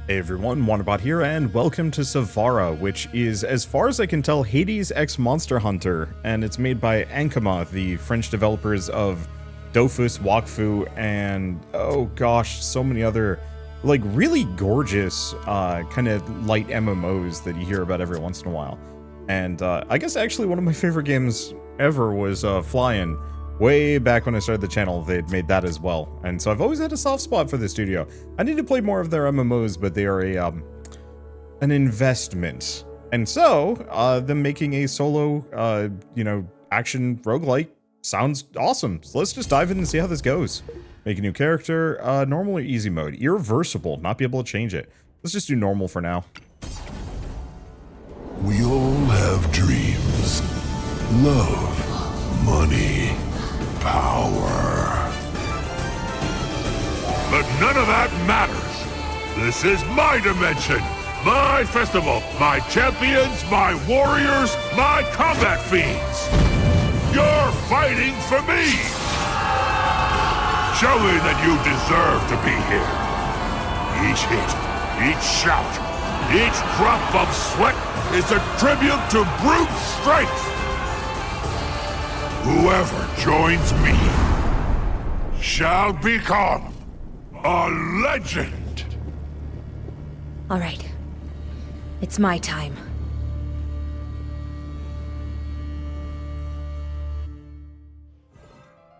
Hey everyone, Wanderbot here, and welcome to Savara, which is, as far as I can tell, Hades x Monster Hunter, and it's made by Ankama, the French developers of Dofus, Wakfu, and oh gosh, so many other, like, really gorgeous, kind of light MMOs that you hear about every once in a while. And I guess actually one of my favorite games ever was Flyin'. Way back when I started the channel, they'd made that as well, and so I've always had a soft spot for the studio. I need to play more of their MMOs, but they are an investment. And so, them making a solo, action roguelite sounds awesome. So let's just dive in and see how this goes. Make a new character, normal or easy mode. Irreversible, not be able to change it. Let's just do normal for now. We all have dreams. Love, money, power. But none of that matters. This is my dimension, my festival, my champions, my warriors, my combat fiends. You're fighting for me. Show me that you deserve to be here. Each hit, each shout, each drop of sweat is a tribute to brute strength. Whoever joins me shall become a legend. All right. It's my time.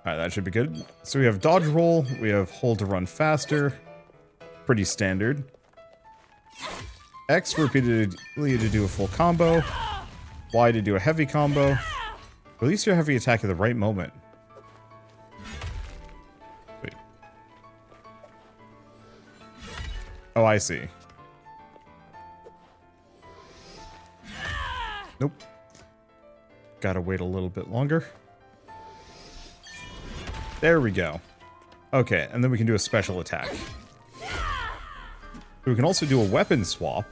Alright, that should be good. So we have dodge roll, we have hold to run faster. Pretty standard. X repeatedly to do a full combo. Y to do a heavy combo. Release your heavy attack at the right moment. Wait. Oh, I see. Nope. Gotta wait a little bit longer. There we go. Okay, and then we can do a special attack. We can also do a weapon swap.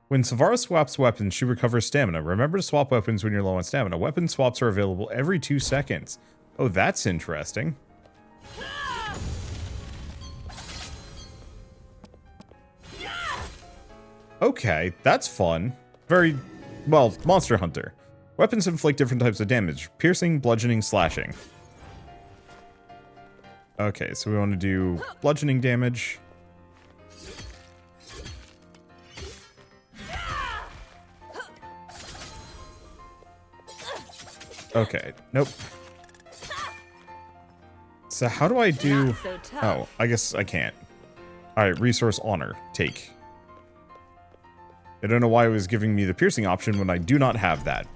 When Savara swaps weapons, she recovers stamina. Remember to swap weapons when you're low on stamina. Weapon swaps are available every 2 seconds. Oh, that's interesting. Okay, that's fun. Very, well, Monster Hunter. Weapons inflict different types of damage. Piercing, bludgeoning, slashing. Okay, so we want to do bludgeoning damage. Okay, nope. So how do I do... Oh, I guess I can't. Alright, resource honor. Take. I don't know why it was giving me the piercing option when I do not have that.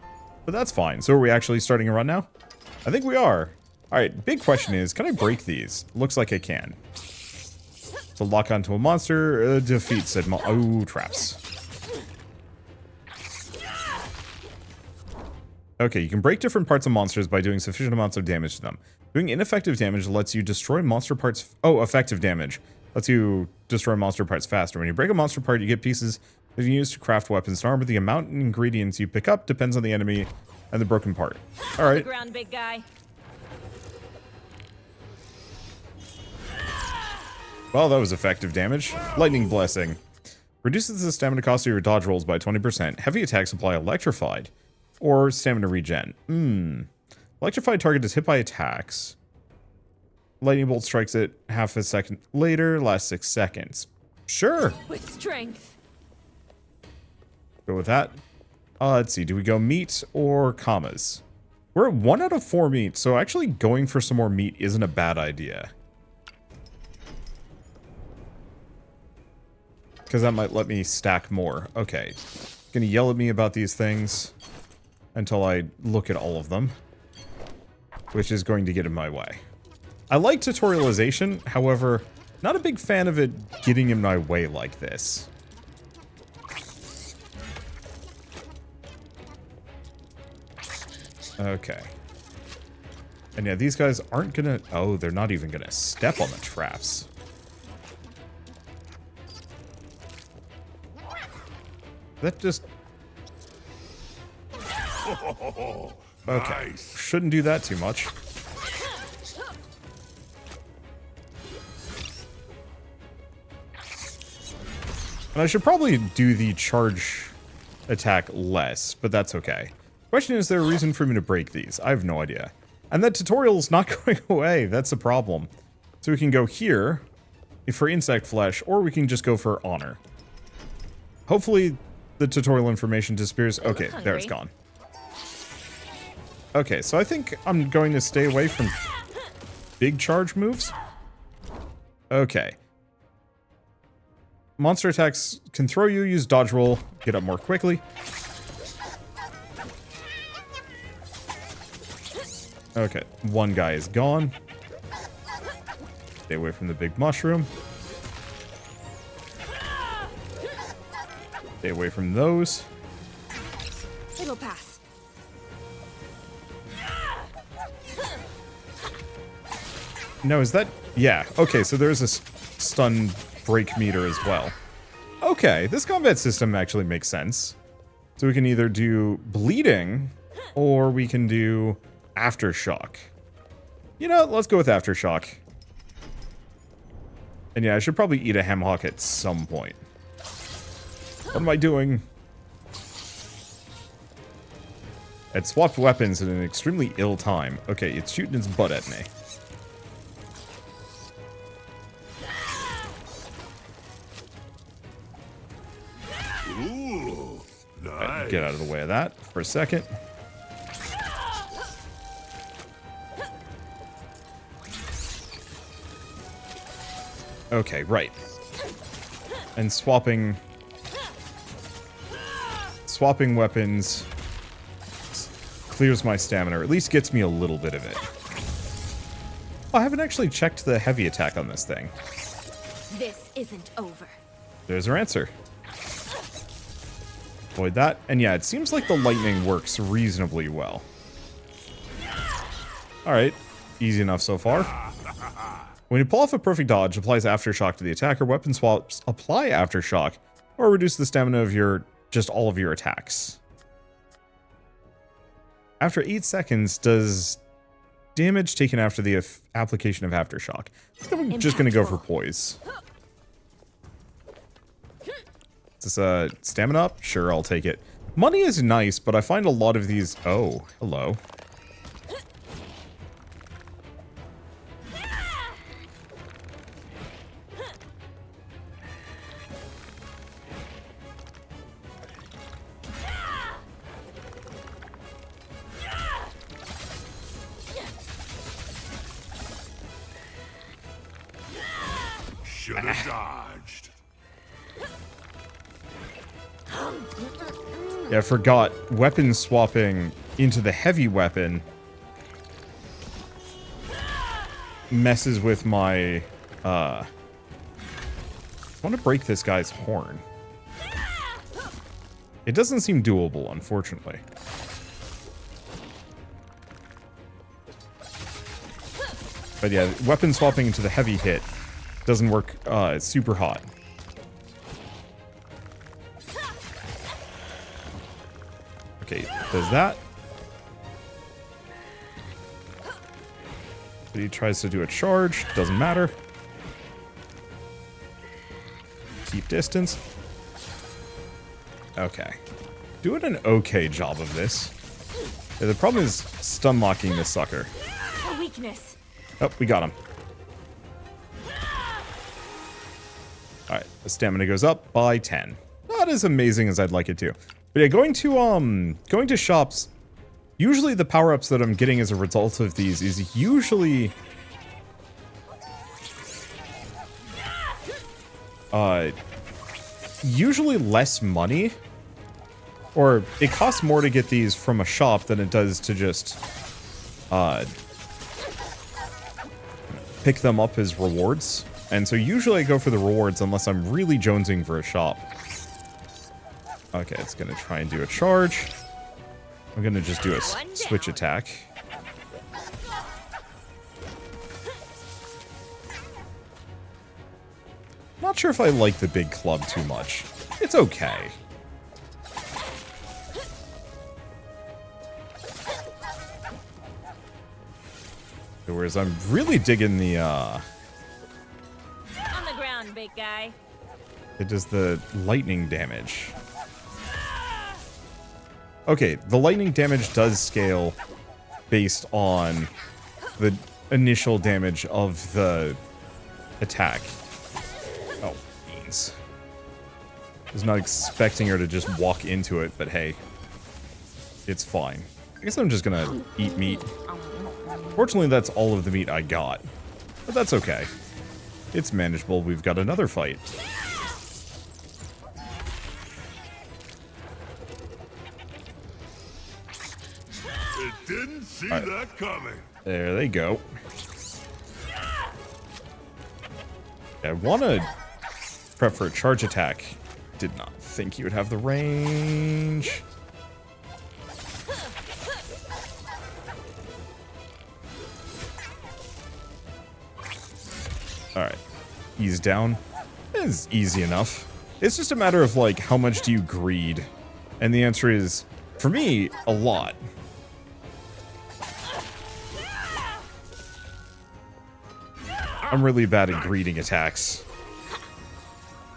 But that's fine. So are we actually starting a run now? I think we are. Alright, big question is, can I break these? Looks like I can. So lock onto a monster, defeat said oh, traps. Okay, you can break different parts of monsters by doing sufficient amounts of damage to them. Doing ineffective damage lets you destroy monster parts... Oh, effective damage lets you destroy monster parts faster. When you break a monster part, you get pieces that you use to craft weapons and armor. The amount of ingredients you pick up depends on the enemy and the broken part. Alright. Ground, big guy. Well, that was effective damage. Lightning Blessing. Reduces the stamina cost of your dodge rolls by 20%. Heavy attacks apply Electrified. Or stamina regen. Electrified target is hit by attacks. Lightning bolt strikes it half a second later, lasts 6 seconds. Sure. With strength. Go with that. Let's see, do we go meat or commas? We're at 1 out of 4 meat, so actually going for some more meat isn't a bad idea. Because that might let me stack more. Okay. Gonna yell at me about these things until I look at all of them, which is going to get in my way. I like tutorialization, however, not a big fan of it getting in my way like this. Okay. And yeah, these guys aren't gonna... Oh, they're not even gonna step on the traps. That just... Okay, Nice. shouldn't do that too much. And I should probably do the charge attack less, but that's okay. Question is there a reason for me to break these? I have no idea. And that tutorial's not going away. That's a problem. So we can go here for insect flesh, or we can just go for honor. Hopefully the tutorial information disappears. Okay, there it's gone. Okay, so I think I'm going to stay away from big charge moves. Okay. Monster attacks can throw you, use dodge roll, get up more quickly. Okay, one guy is gone. Stay away from the big mushroom. Stay away from those. It'll pass. No, is that... Yeah, okay, so there's a stun break meter as well. Okay, this combat system actually makes sense. So we can either do bleeding, or we can do aftershock. You know, let's go with aftershock. And yeah, I should probably eat a ham hock at some point. What am I doing? It swapped weapons at an extremely ill time. Okay, it's shooting its butt at me. Ooh, nice. Get out of the way of that for a second. Okay, right. And swapping weapons clears my stamina, or at least gets me a little bit of it. Oh, I haven't actually checked the heavy attack on this thing. This isn't over. There's our answer. Avoid that. And yeah, it seems like the lightning works reasonably well. Alright. Easy enough so far. When you pull off a perfect dodge, applies aftershock to the attacker. Weapon swaps apply aftershock, or reduce the stamina of just all of your attacks. After 8 seconds, does damage taken after the application of aftershock. I think I'm just going to go for poise. Is this stamina up? Sure, I'll take it. Money is nice, but I find a lot of these... Oh, hello. Should have dodged. Yeah, I forgot. Weapon swapping into the heavy weapon messes with my, I want to break this guy's horn. It doesn't seem doable, unfortunately. But yeah, weapon swapping into the heavy hit doesn't work super hot. Okay, does that. But he tries to do a charge, doesn't matter. Keep distance. Okay. Doing an okay job of this. Yeah, the problem is stun locking this sucker. A weakness. Oh, we got him. Alright, the stamina goes up by 10. Not as amazing as I'd like it to. But yeah, going to shops, usually the power-ups that I'm getting as a result of these is usually usually less money. Or it costs more to get these from a shop than it does to just pick them up as rewards. And so usually I go for the rewards unless I'm really jonesing for a shop. Okay, it's going to try and do a charge. I'm going to just do a switch attack. Not sure if I like the big club too much. It's okay. Whereas I'm really digging the, On the ground, big guy. It does the lightning damage. Okay, the lightning damage does scale based on the initial damage of the attack. Oh, beans. I was not expecting her to just walk into it, but hey, it's fine. I guess I'm just gonna eat meat. Fortunately, that's all of the meat I got, but that's okay. It's manageable. We've got another fight. Didn't see that coming. There they go. I want to prep for a charge attack. Did not think he would have the range. Alright. Ease down. It's easy enough. It's just a matter of, like, how much do you greed? And the answer is, for me, a lot. I'm really bad at greeting attacks.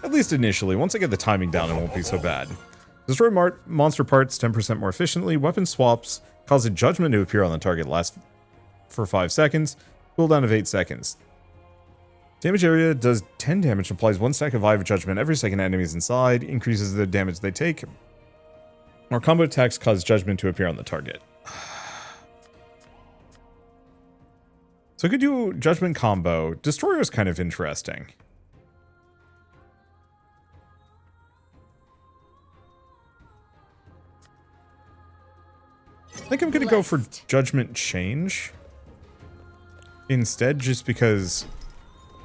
At least initially. Once I get the timing down, it won't be so bad. Destroy monster parts 10% more efficiently. Weapon swaps cause a judgment to appear on the target. Lasts for 5 seconds. Cooldown of 8 seconds. Damage area does 10 damage. Applies 1 stack of Eye of Judgment every second enemies inside. Increases the damage they take. Or combo attacks cause judgment to appear on the target. So I could do Judgment combo. Destroyer is kind of interesting. I think I'm going to go for Judgment Change instead, just because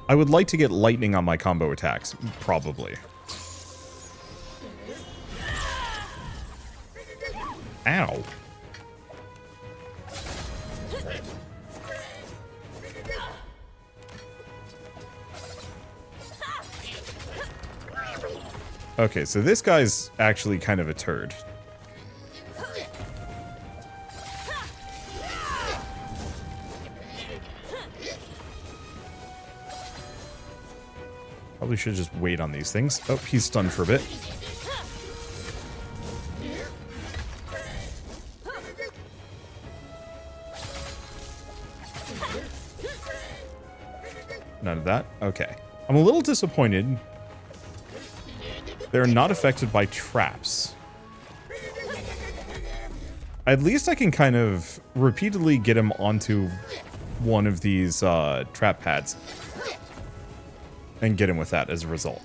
I would like to get lightning on my combo attacks, probably. Ow. Okay, so this guy's actually kind of a turd. Probably should just wait on these things. Oh, he's stunned for a bit. None of that? Okay. I'm a little disappointed. They're not affected by traps. At least I can kind of repeatedly get him onto one of these trap pads. And get him with that as a result.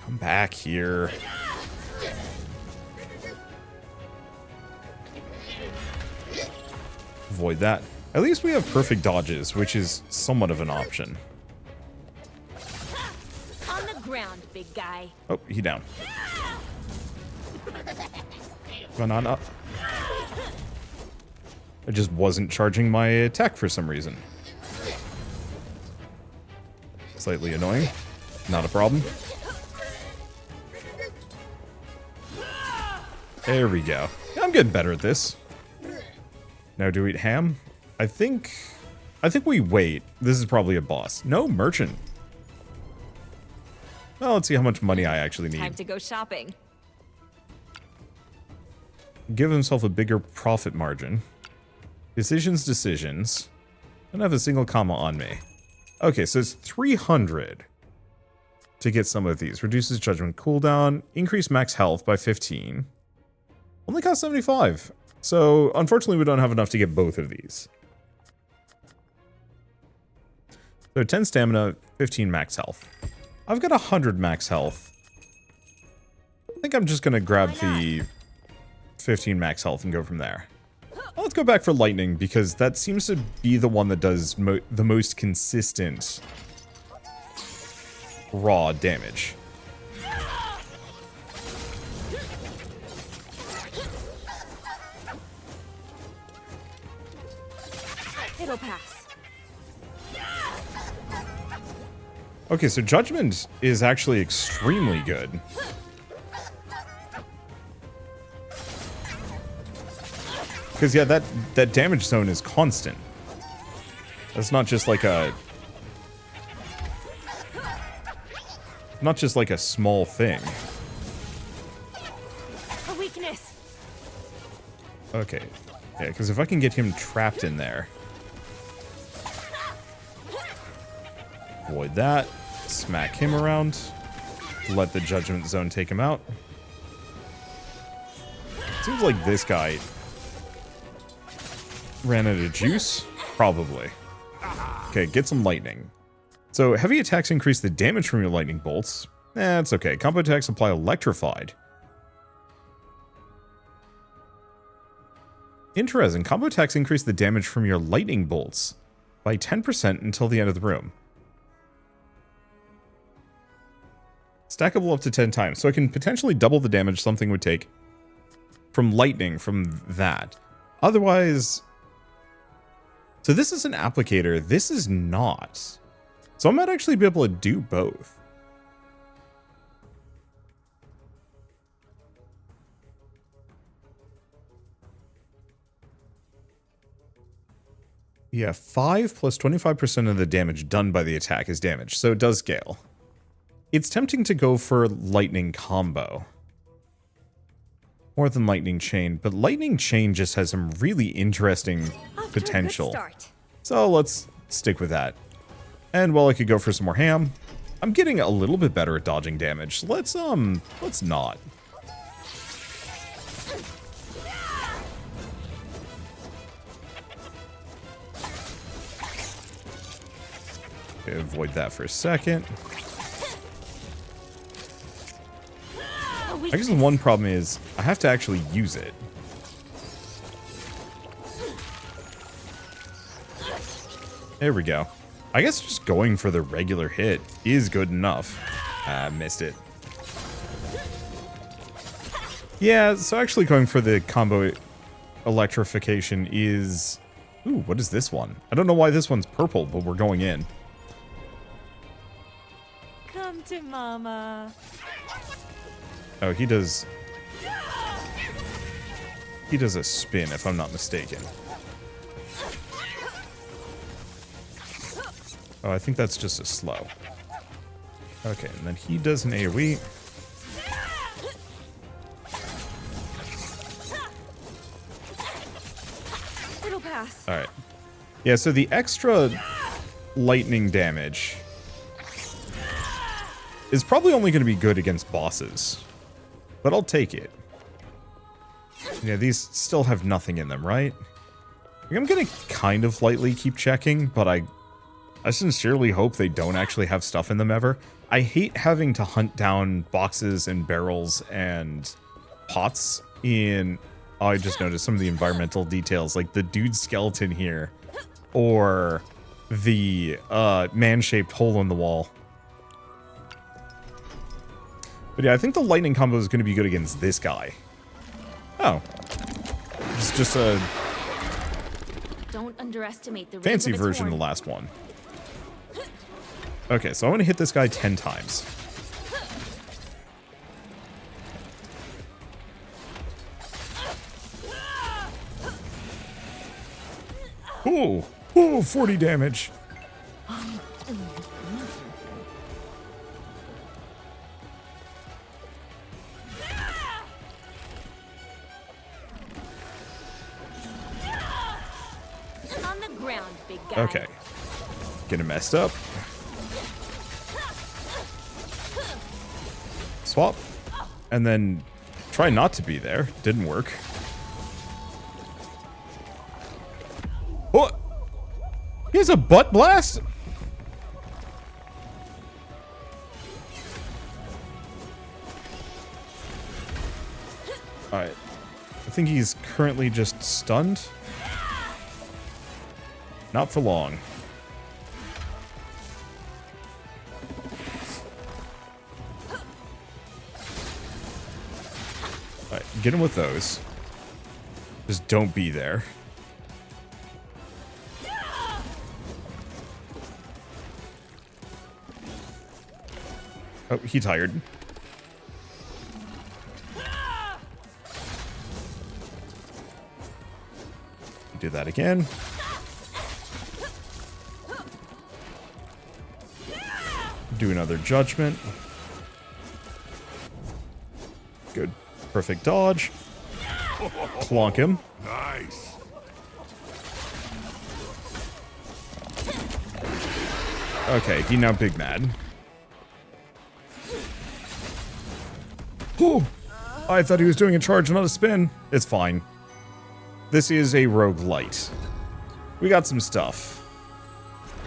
Come back here. Avoid that. At least we have perfect dodges, which is somewhat of an option. On the ground, big guy. Oh, he down. Run on up. I just wasn't charging my attack for some reason. Slightly annoying. Not a problem. There we go. I'm getting better at this. Now do we eat ham? I think we wait. This is probably a boss. No, merchant. Well, let's see how much money I actually need. Time to go shopping. Give himself a bigger profit margin. Decisions. Don't have a single comma on me. Okay, so it's 300 to get some of these. Reduces judgment cooldown. Increase max health by 15. Only cost 75. So, unfortunately, we don't have enough to get both of these. So, 10 stamina, 15 max health. I've got 100 max health. I think I'm just going to grab the 15 max health and go from there. Well, let's go back for lightning, because that seems to be the one that does the most consistent raw damage. It'll pass. Okay, so Judgment is actually extremely good. Because, yeah, that damage zone is constant. That's not just like a... Not just like a small thing. A weakness. Okay. Yeah, because if I can get him trapped in there. Avoid that. Smack him around. Let the judgment zone take him out. Seems like this guy ran out of juice. Probably. Okay, get some lightning. So, heavy attacks increase the damage from your lightning bolts. It's okay. Combo attacks apply electrified. Interesting. Combo attacks increase the damage from your lightning bolts by 10% until the end of the room. Stackable up to 10 times. So I can potentially double the damage something would take from lightning from that. Otherwise... So this is an applicator. This is not. So I might actually be able to do both. Yeah, 5 plus 25% of the damage done by the attack is damage, so it does scale. It's tempting to go for lightning combo. More than lightning chain, but lightning chain just has some really interesting potential. So let's stick with that. And while I could go for some more ham, I'm getting a little bit better at dodging damage. Let's not. Okay, avoid that for a second. I guess the one problem is I have to actually use it. There we go. I guess just going for the regular hit is good enough. Missed it. Yeah, so actually going for the combo electrification is... Ooh, what is this one? I don't know why this one's purple, but we're going in. Come to mama. Oh, he does a spin, if I'm not mistaken. Oh, I think that's just a slow. Okay, and then he does an AoE. It'll pass. Alright. Yeah, so the extra lightning damage is probably only going to be good against bosses. But I'll take it. Yeah, these still have nothing in them, right? I'm going to kind of lightly keep checking, but I sincerely hope they don't actually have stuff in them ever. I hate having to hunt down boxes and barrels and pots in... Oh, I just noticed some of the environmental details, like the dude's skeleton here, or the man-shaped hole in the wall. But yeah, I think the lightning combo is going to be good against this guy. Oh. It's just a Don't underestimate the fancy version of the last one. Okay, so I'm going to hit this guy 10 times. Ooh, 40 damage. On the ground, big guy. Okay. Getting messed up. Swap. And then try not to be there. Didn't work. What? He has a butt blast? Alright. I think he's currently just stunned. Not for long. Alright, get him with those. Just don't be there. Oh, he tired. Do that again. Do another judgment. Good. Perfect dodge. Clonk him. Nice. Okay, he now big mad. Oh, I thought he was doing a charge, not a spin. It's fine. This is a roguelite. We got some stuff.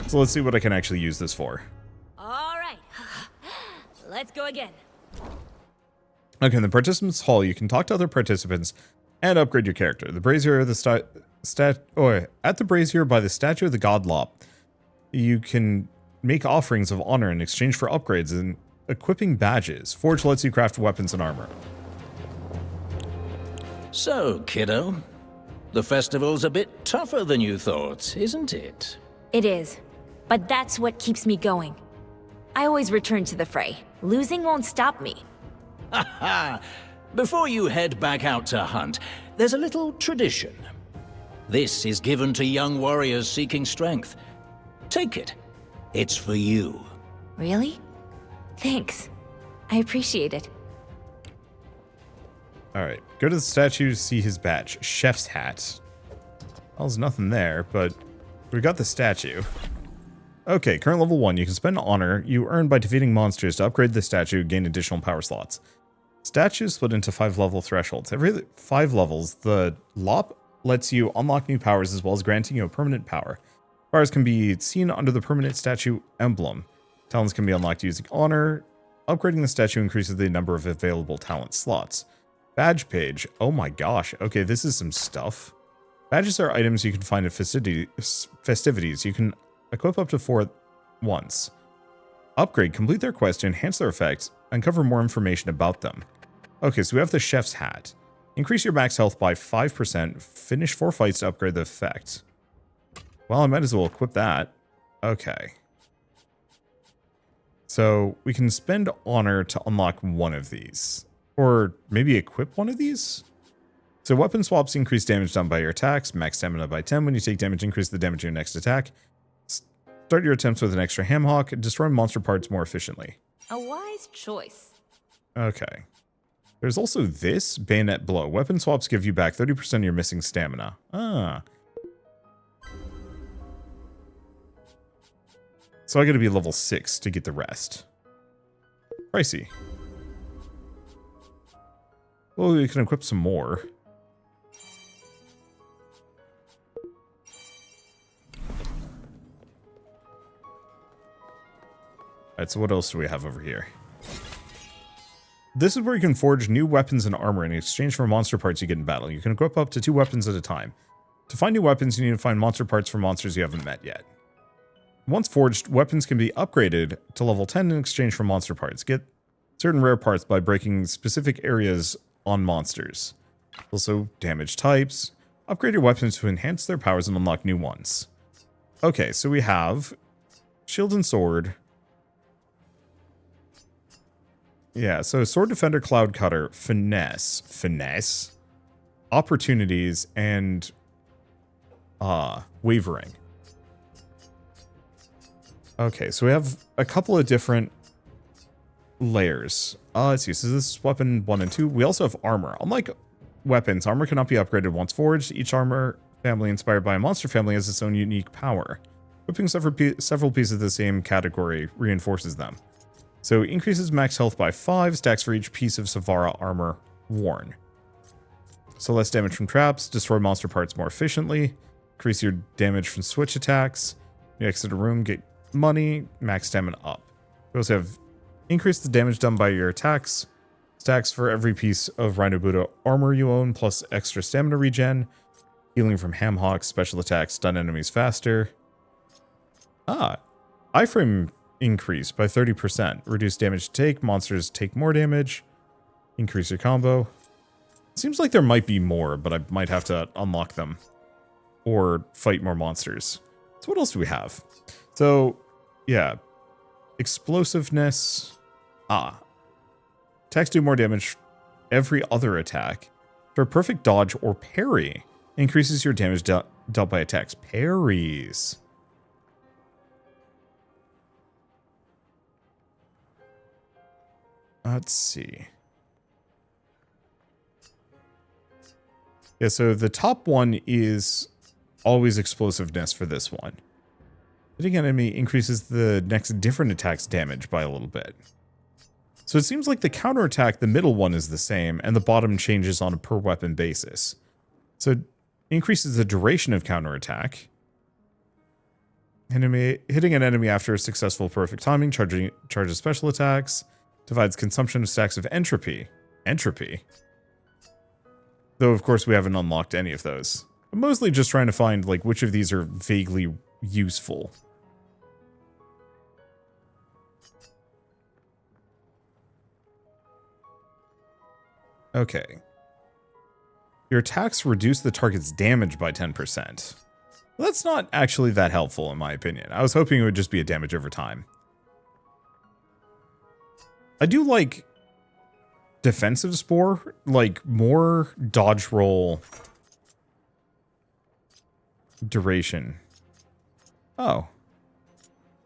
So let's see what I can actually use this for. All right. Let's go again. Okay, in the participants hall, you can talk to other participants and upgrade your character. The brazier, at the brazier by the statue of the god Lop, you can make offerings of honor in exchange for upgrades and equipping badges. Forge lets you craft weapons and armor. So, kiddo, the festival's a bit tougher than you thought, isn't it? It is, but that's what keeps me going. I always return to the fray. Losing won't stop me. Ha! Before you head back out to hunt, there's a little tradition. This is given to young warriors seeking strength. Take it. It's for you. Really? Thanks. I appreciate it. Alright, go to the statue to see his badge. Chef's hat. Well, there's nothing there, but we got the statue. Okay, current level 1. You can spend honor you earn by defeating monsters to upgrade the statue and gain additional power slots. Statues split into 5 level thresholds. Every 5 levels, the Lop lets you unlock new powers as well as granting you a permanent power. Powers can be seen under the permanent statue emblem. Talents can be unlocked using honor. Upgrading the statue increases the number of available talent slots. Badge page. Oh my gosh. Okay, this is some stuff. Badges are items you can find at festivities. You can equip up to 4 at once. Upgrade. Complete their quest to enhance their effects. Uncover more information about them. Okay, so we have the chef's hat. Increase your max health by 5%. Finish 4 fights to upgrade the effect. Well, I might as well equip that. Okay. So we can spend honor to unlock one of these. Or maybe equip one of these? So weapon swaps increase damage done by your attacks. Max stamina by 10. When you take damage, increase the damage of your next attack. Start your attempts with an extra ham hock. Destroy monster parts more efficiently. A wise choice. Okay. There's also this bayonet blow. Weapon swaps give you back 30% of your missing stamina. Ah. So I gotta be level 6 to get the rest. Pricey. Well, we can equip some more. Alright, so what else do we have over here? This is where you can forge new weapons and armor in exchange for monster parts you get in battle. You can equip up to 2 weapons at a time. To find new weapons, you need to find monster parts for monsters you haven't met yet. Once forged, weapons can be upgraded to level 10 in exchange for monster parts. Get certain rare parts by breaking specific areas on monsters. Also, damage types. Upgrade your weapons to enhance their powers and unlock new ones. Okay, so we have shield and sword. Yeah, so sword defender, cloud cutter, finesse, opportunities, and wavering. Okay, so we have a couple of different layers. Let's see, so this is weapon 1 and 2. We also have armor. Unlike weapons, armor cannot be upgraded once forged. Each armor family inspired by a monster family has its own unique power. Equipping several pieces of the same category reinforces them. So increases max health by 5, stacks for each piece of Savara armor worn. So less damage from traps, destroy monster parts more efficiently, increase your damage from switch attacks. You exit a room, get money, max stamina up. We also have increase the damage done by your attacks, stacks for every piece of Rhino Buddha armor you own, plus extra stamina regen, healing from ham hocks, special attacks, stun enemies faster. Iframe increase by 30%. Reduce damage to take. Monsters take more damage. Increase your combo. Seems like there might be more, but I might have to unlock them. Or fight more monsters. So what else do we have? So, yeah. Explosiveness. Attacks do more damage every other attack. For a perfect dodge or parry. Increases your damage dealt by attacks. Parries. Let's see. Yeah, so the top one is always explosiveness for this one. Hitting an enemy increases the next different attack's damage by a little bit. So it seems like the counterattack, the middle one is the same, and the bottom changes on a per weapon basis. So it increases the duration of counterattack. Hitting an enemy after a successful perfect timing charges special attacks. Divides consumption of stacks of entropy. Entropy? Though, of course, we haven't unlocked any of those. I'm mostly just trying to find, like, which of these are vaguely useful. Okay. Your attacks reduce the target's damage by 10%. Well, that's not actually that helpful, in my opinion. I was hoping it would just be a damage over time. I do like defensive spore, like more dodge roll duration. Oh.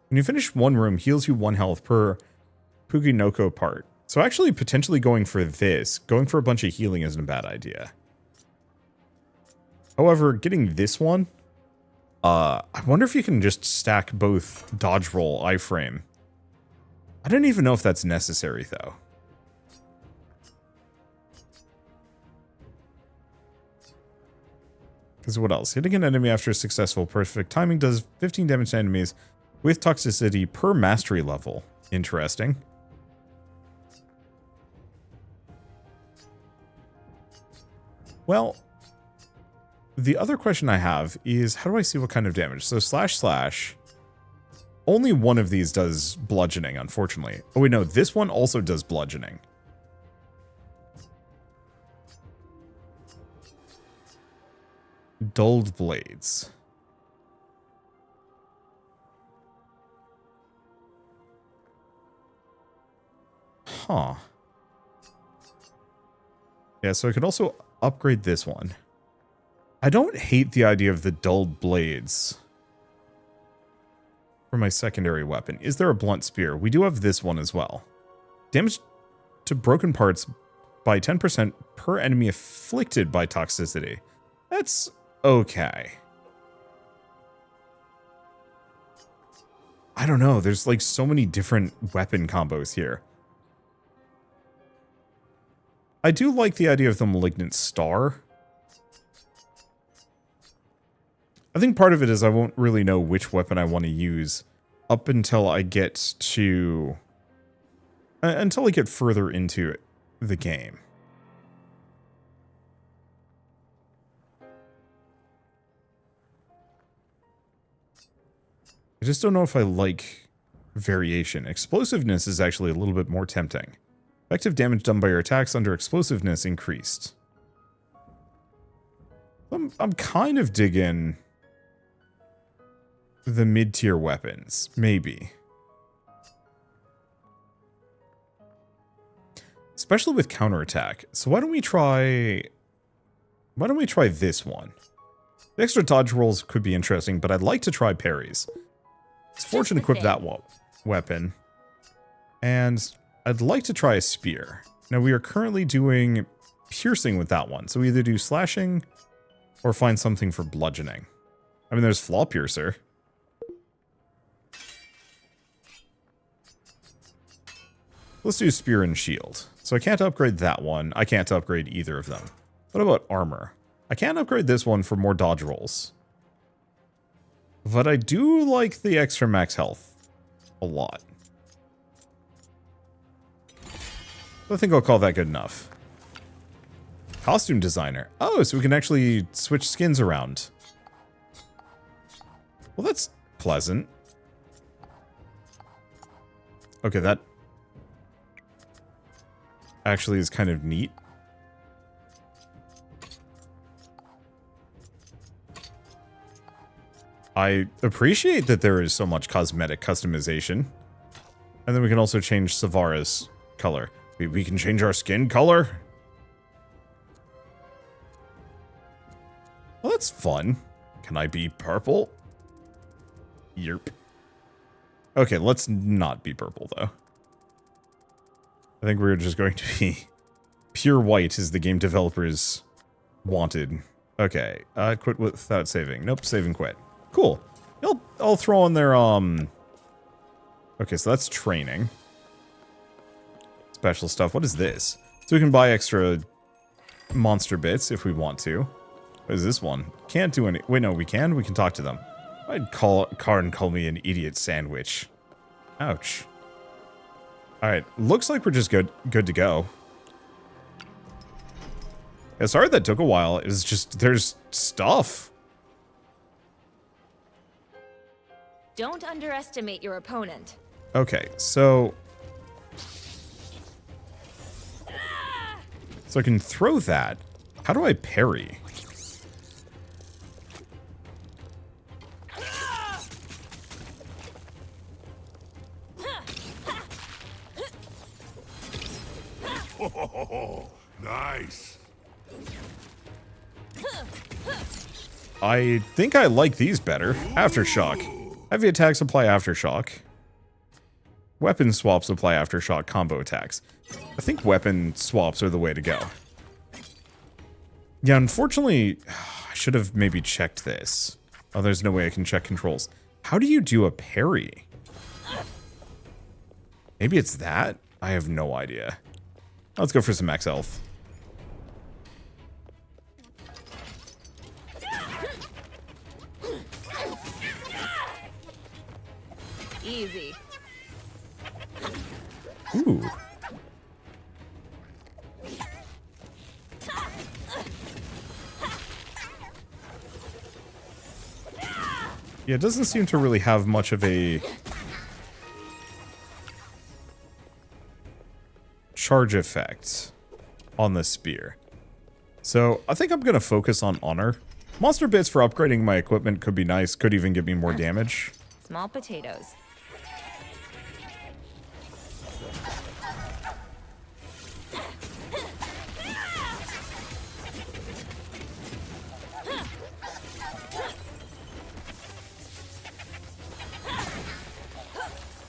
When you finish one room, heals you 1 health per Puginoko part. So actually potentially going for this, going for a bunch of healing isn't a bad idea. However, getting this one, I wonder if you can just stack both dodge roll iframe. I don't even know if that's necessary though. Because what else? Hitting an enemy after a successful perfect timing does 15 damage to enemies with toxicity per mastery level. Interesting. Well, the other question I have is, how do I see what kind of damage? So // only one of these does bludgeoning, unfortunately. Oh wait, no, this one also does bludgeoning. Dulled blades. Huh. Yeah, so I could also upgrade this one. I don't hate the idea of the dulled blades for my secondary weapon. Is there a blunt spear? We do have this one as well. Damage to broken parts by 10% per enemy afflicted by toxicity. That's okay. I don't know. There's like so many different weapon combos here. I do like the idea of the Malignant Star. I think part of it is I won't really know which weapon I want to use up until I get to... until I get further into the game. I just don't know if I like variation. Explosiveness is actually a little bit more tempting. Effective damage done by your attacks under explosiveness increased. I'm kind of digging the mid-tier weapons, maybe. Especially with counterattack. So why don't we try this one? The extra dodge rolls could be interesting, but I'd like to try parries. It's fortunate to equip that weapon. And I'd like to try a spear. Now we are currently doing piercing with that one. So we either do slashing or find something for bludgeoning. I mean, there's flaw piercer. Let's do spear and shield. So I can't upgrade that one. I can't upgrade either of them. What about armor? I can't upgrade this one for more dodge rolls. But I do like the extra max health a lot. I think I'll call that good enough. Costume designer. Oh, so we can actually switch skins around. Well, that's pleasant. Okay, that actually is kind of neat. I appreciate that there is so much cosmetic customization. And then we can also change Savara's color. We can change our skin color? Well, that's fun. Can I be purple? Yerp. Okay, let's not be purple, though. I think we're just going to be pure white as the game developers wanted. Okay, quit without saving. Nope, save and quit. Cool. I'll throw in their, okay, so that's training. Special stuff. What is this? So we can buy extra monster bits if we want to. What is this one? Can't do any... Wait, no, we can? We can talk to them. I'd call Karn call me an idiot sandwich. Ouch. Alright, looks like we're just good to go. Yeah, sorry that took a while. It was just... There's stuff. Don't underestimate your opponent. Okay, so... So I can throw that. How do I parry? Oh, nice. I think I like these better. Aftershock. Heavy attacks apply aftershock. Weapon swaps apply aftershock combo attacks. I think weapon swaps are the way to go. Yeah, unfortunately, I should have maybe checked this. Oh, there's no way I can check controls. How do you do a parry? Maybe it's that? I have no idea. Let's go for some max health. Easy. Ooh. Yeah, it doesn't seem to really have much of a charge effect on the spear. So I think I'm going to focus on honor. Monster bits for upgrading my equipment could be nice, could even give me more damage. Small potatoes.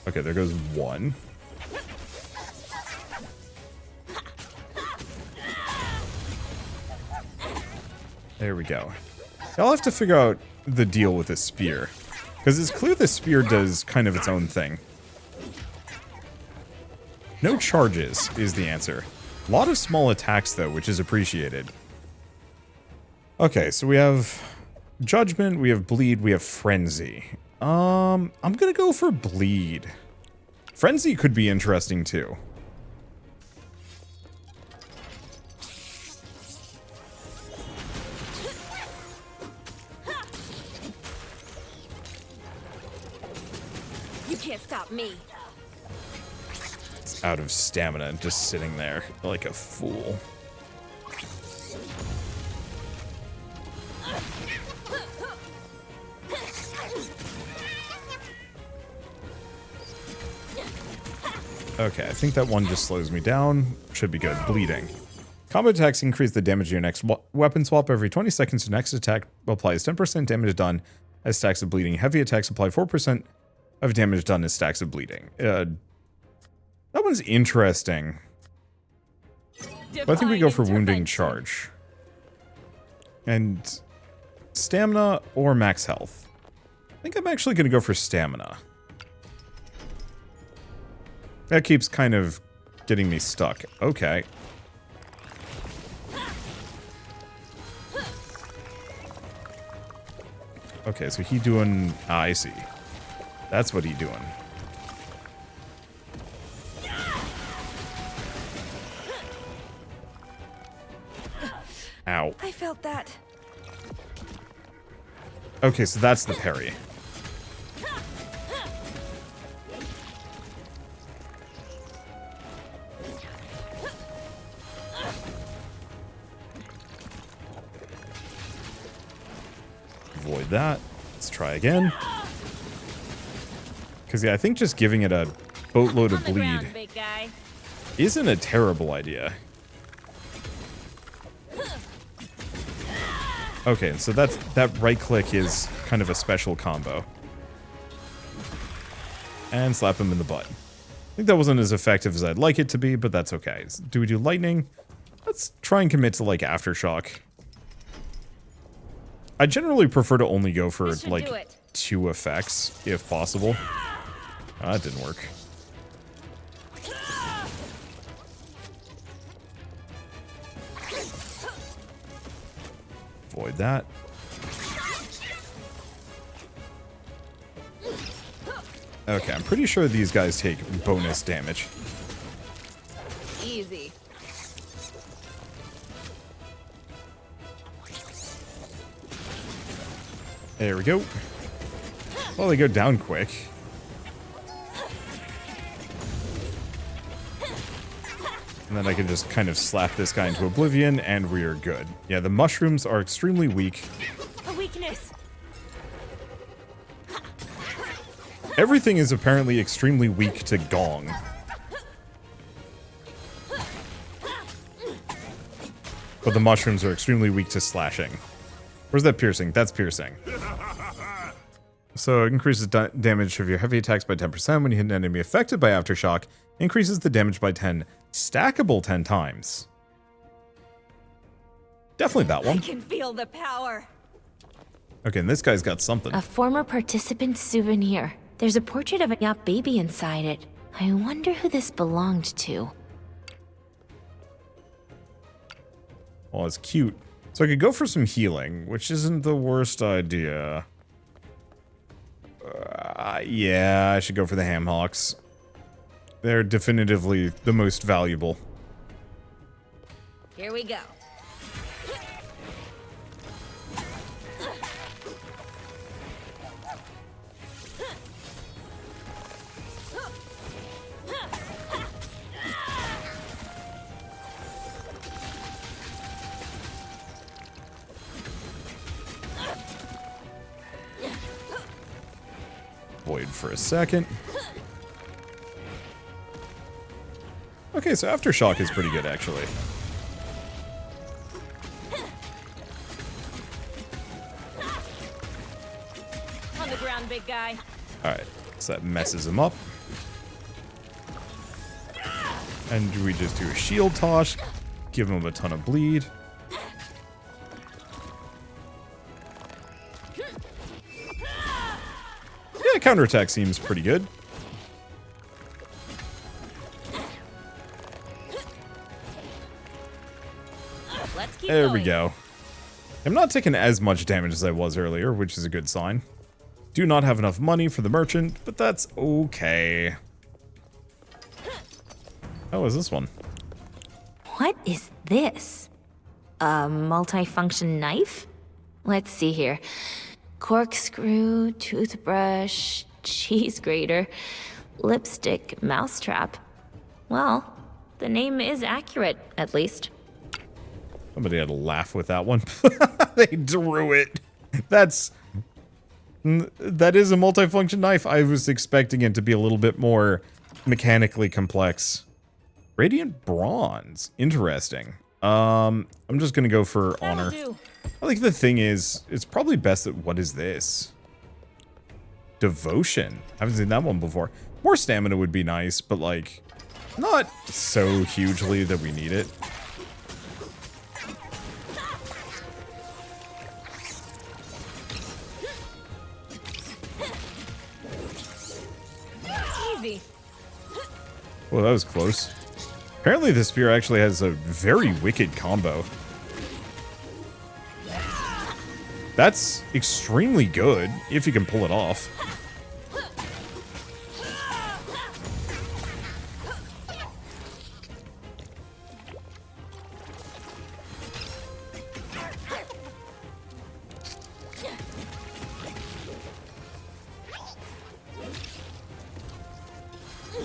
Okay, there goes one. There we go. I'll have to figure out the deal with this spear. Because it's clear the spear does kind of its own thing. No charges is the answer. A lot of small attacks, though, which is appreciated. Okay, so we have Judgment, we have Bleed, we have Frenzy. I'm gonna go for Bleed. Frenzy could be interesting, too. You can't stop me. It's out of stamina and just sitting there like a fool. Okay, I think that one just slows me down. Should be good. Bleeding. Combo attacks increase the damage of your next weapon swap every 20 seconds. Your next attack applies 10% damage done as stacks of bleeding. Heavy attacks apply 4% of damage done as stacks of bleeding. That one's interesting. But I think we go for wounding charge. And stamina or max health. I think I'm actually going to go for stamina. That keeps kind of getting me stuck. Okay. Okay, so he doing... Ah, I see. That's what he doing. Ow. I felt that. Okay, so that's the parry. Avoid that. Let's try again. Because, yeah, I think just giving it a boatload of bleed isn't a terrible idea. Okay, so that right click is kind of a special combo. And slap him in the butt. I think that wasn't as effective as I'd like it to be, but that's okay. Do we do lightning? Let's try and commit to, like, aftershock. I generally prefer to only go for, This should like, do it. 2 effects, if possible. Oh, that didn't work. Avoid that. Okay, I'm pretty sure these guys take bonus damage. Easy. There we go. Well, they go down quick. And then I can just kind of slap this guy into oblivion, and we are good. Yeah, the mushrooms are extremely weak. A weakness. Everything is apparently extremely weak to gong. But the mushrooms are extremely weak to slashing. Where's that piercing? That's piercing. So it increases damage of your heavy attacks by 10% when you hit an enemy affected by Aftershock. Increases the damage by 10. Stackable 10 times. Definitely that one. I can feel the power. Okay, and this guy's got something. A former participant's souvenir. There's a portrait of a young baby inside it. I wonder who this belonged to. Well, it's cute. So I could go for some healing, which isn't the worst idea. Yeah, I should go for the Hamhawks. They're definitively the most valuable. Here we go. Void for a second. Okay, so Aftershock is pretty good, actually. On the ground, big guy. Alright, so that messes him up. And we just do a shield toss, give him a ton of bleed. Yeah, counterattack seems pretty good. Let's keep There going. we go. I'm not taking as much damage as I was earlier, which is a good sign. Do not have enough money for the merchant, but that's okay. Oh, is this one? What is this? A multifunction knife? Let's see here. Corkscrew, toothbrush, cheese grater, lipstick, mousetrap. Well, the name is accurate, at least. Somebody had to laugh with that one. They drew it. That is a multifunction knife. I was expecting it to be a little bit more mechanically complex. Radiant bronze. Interesting. I'm just gonna go for honor. I think the thing is, it's probably best that, what is this? Devotion. I haven't seen that one before. More stamina would be nice, but like, not so hugely that we need it. Easy. Well, that was close. Apparently the spear actually has a very wicked combo. That's extremely good, if you can pull it off.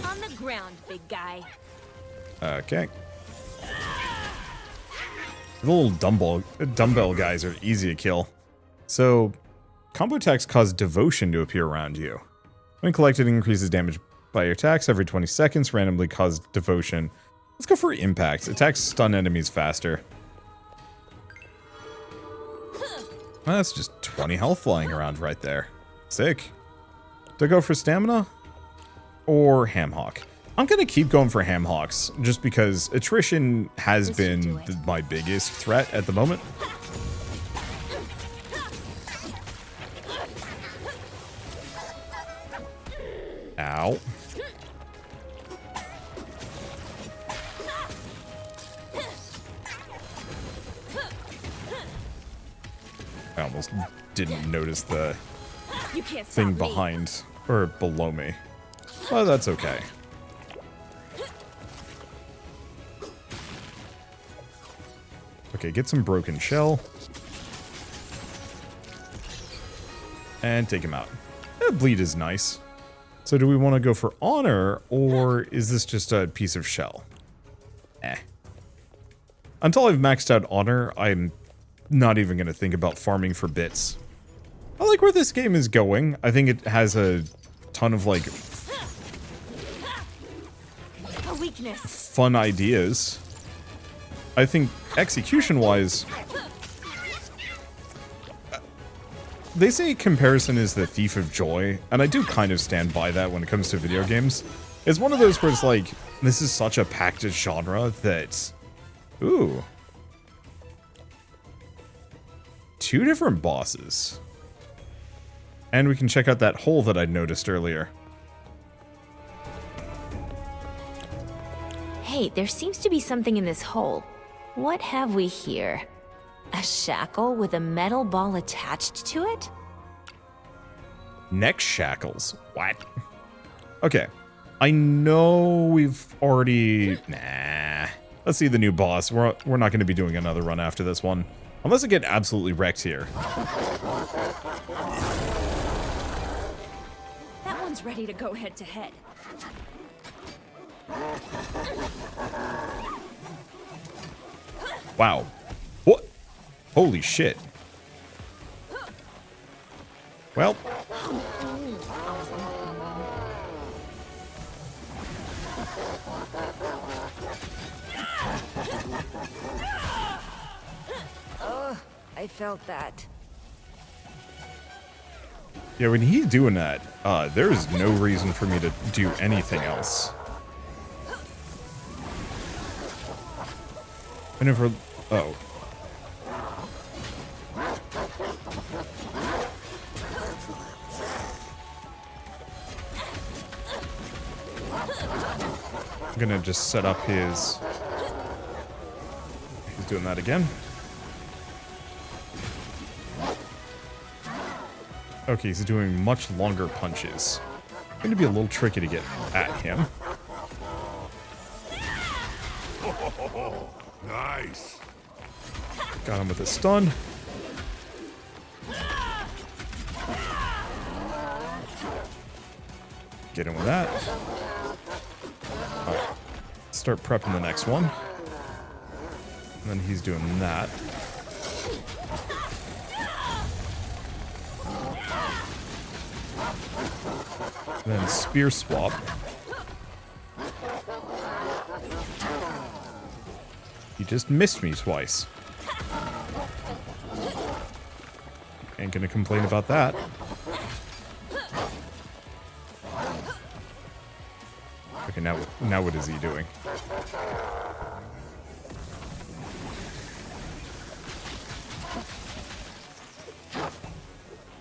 On the ground, big guy. Okay. The little dumbbell guys are easy to kill. So, combo attacks cause devotion to appear around you. When collected, it increases damage by your attacks every 20 seconds, randomly cause devotion. Let's go for impact. Attacks stun enemies faster. Well, that's just 20 health flying around right there. Sick. Do I go for stamina? Or Hamhawk? I'm gonna keep going for Hamhawks, just because attrition has been my biggest threat at the moment. Ow. I almost didn't notice the You can't stop thing me. behind, or below me. Well, that's okay. Okay, get some broken shell. And take him out. Bleed is nice. So do we want to go for honor, or is this just a piece of shell? Until I've maxed out honor, I'm not even going to think about farming for bits. I like where this game is going. I think it has a ton of, like, A weakness. fun ideas. I think execution-wise, they say comparison is the thief of joy, and I do kind of stand by that when it comes to video games. It's one of those where it's like, this is such a packed genre that... Ooh. 2 different bosses. And we can check out that hole that I noticed earlier. Hey, there seems to be something in this hole. What have we here? A shackle with a metal ball attached to it? Neck shackles. What? Okay. I know we've already... Nah. Let's see the new boss. We're not going to be doing another run after this one. Unless I get absolutely wrecked here. That one's ready to go head to head. Wow. What? Holy shit. Well. I felt that. Yeah, when he's doing that, there is no reason for me to do anything else. I never... Oh. I'm gonna just set up his... He's doing that again. Okay, he's doing much longer punches. It's gonna be a little tricky to get at him. Nice. Got him with a stun. Get him with that. Alright. Start prepping the next one. And then he's doing that. And then spear swap. He just missed me twice. Ain't gonna complain about that. Okay, now what is he doing?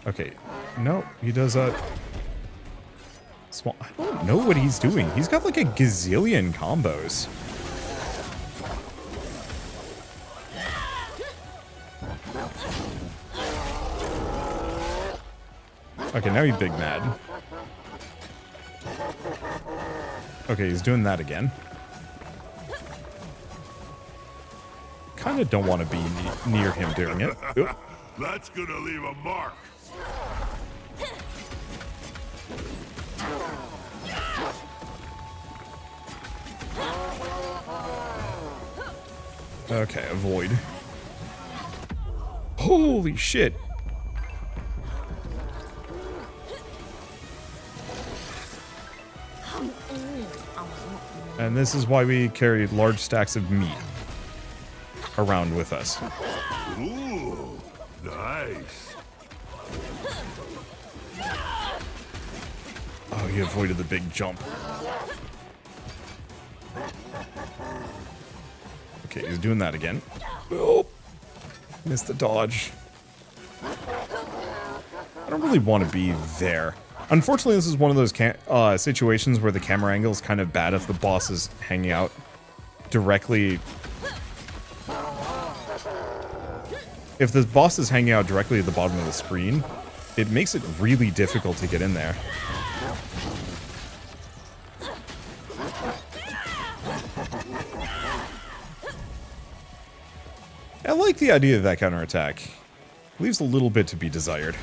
Okay, no, he does a... I don't know what he's doing. He's got like a gazillion combos. Okay, now he's big mad. Okay, he's doing that again. Kind of don't want to be near him doing it. Oop. That's gonna leave a mark. Okay, avoid. Holy shit. And this is why we carry large stacks of meat around with us. Ooh, nice. Oh, he avoided the big jump. Okay, he's doing that again. Oh, missed the dodge. I don't really want to be there. Unfortunately, this is one of those situations where the camera angle is kind of bad if the boss is hanging out directly. If the boss is hanging out directly at the bottom of the screen, it makes it really difficult to get in there. I like the idea of that counterattack. Leaves a little bit to be desired.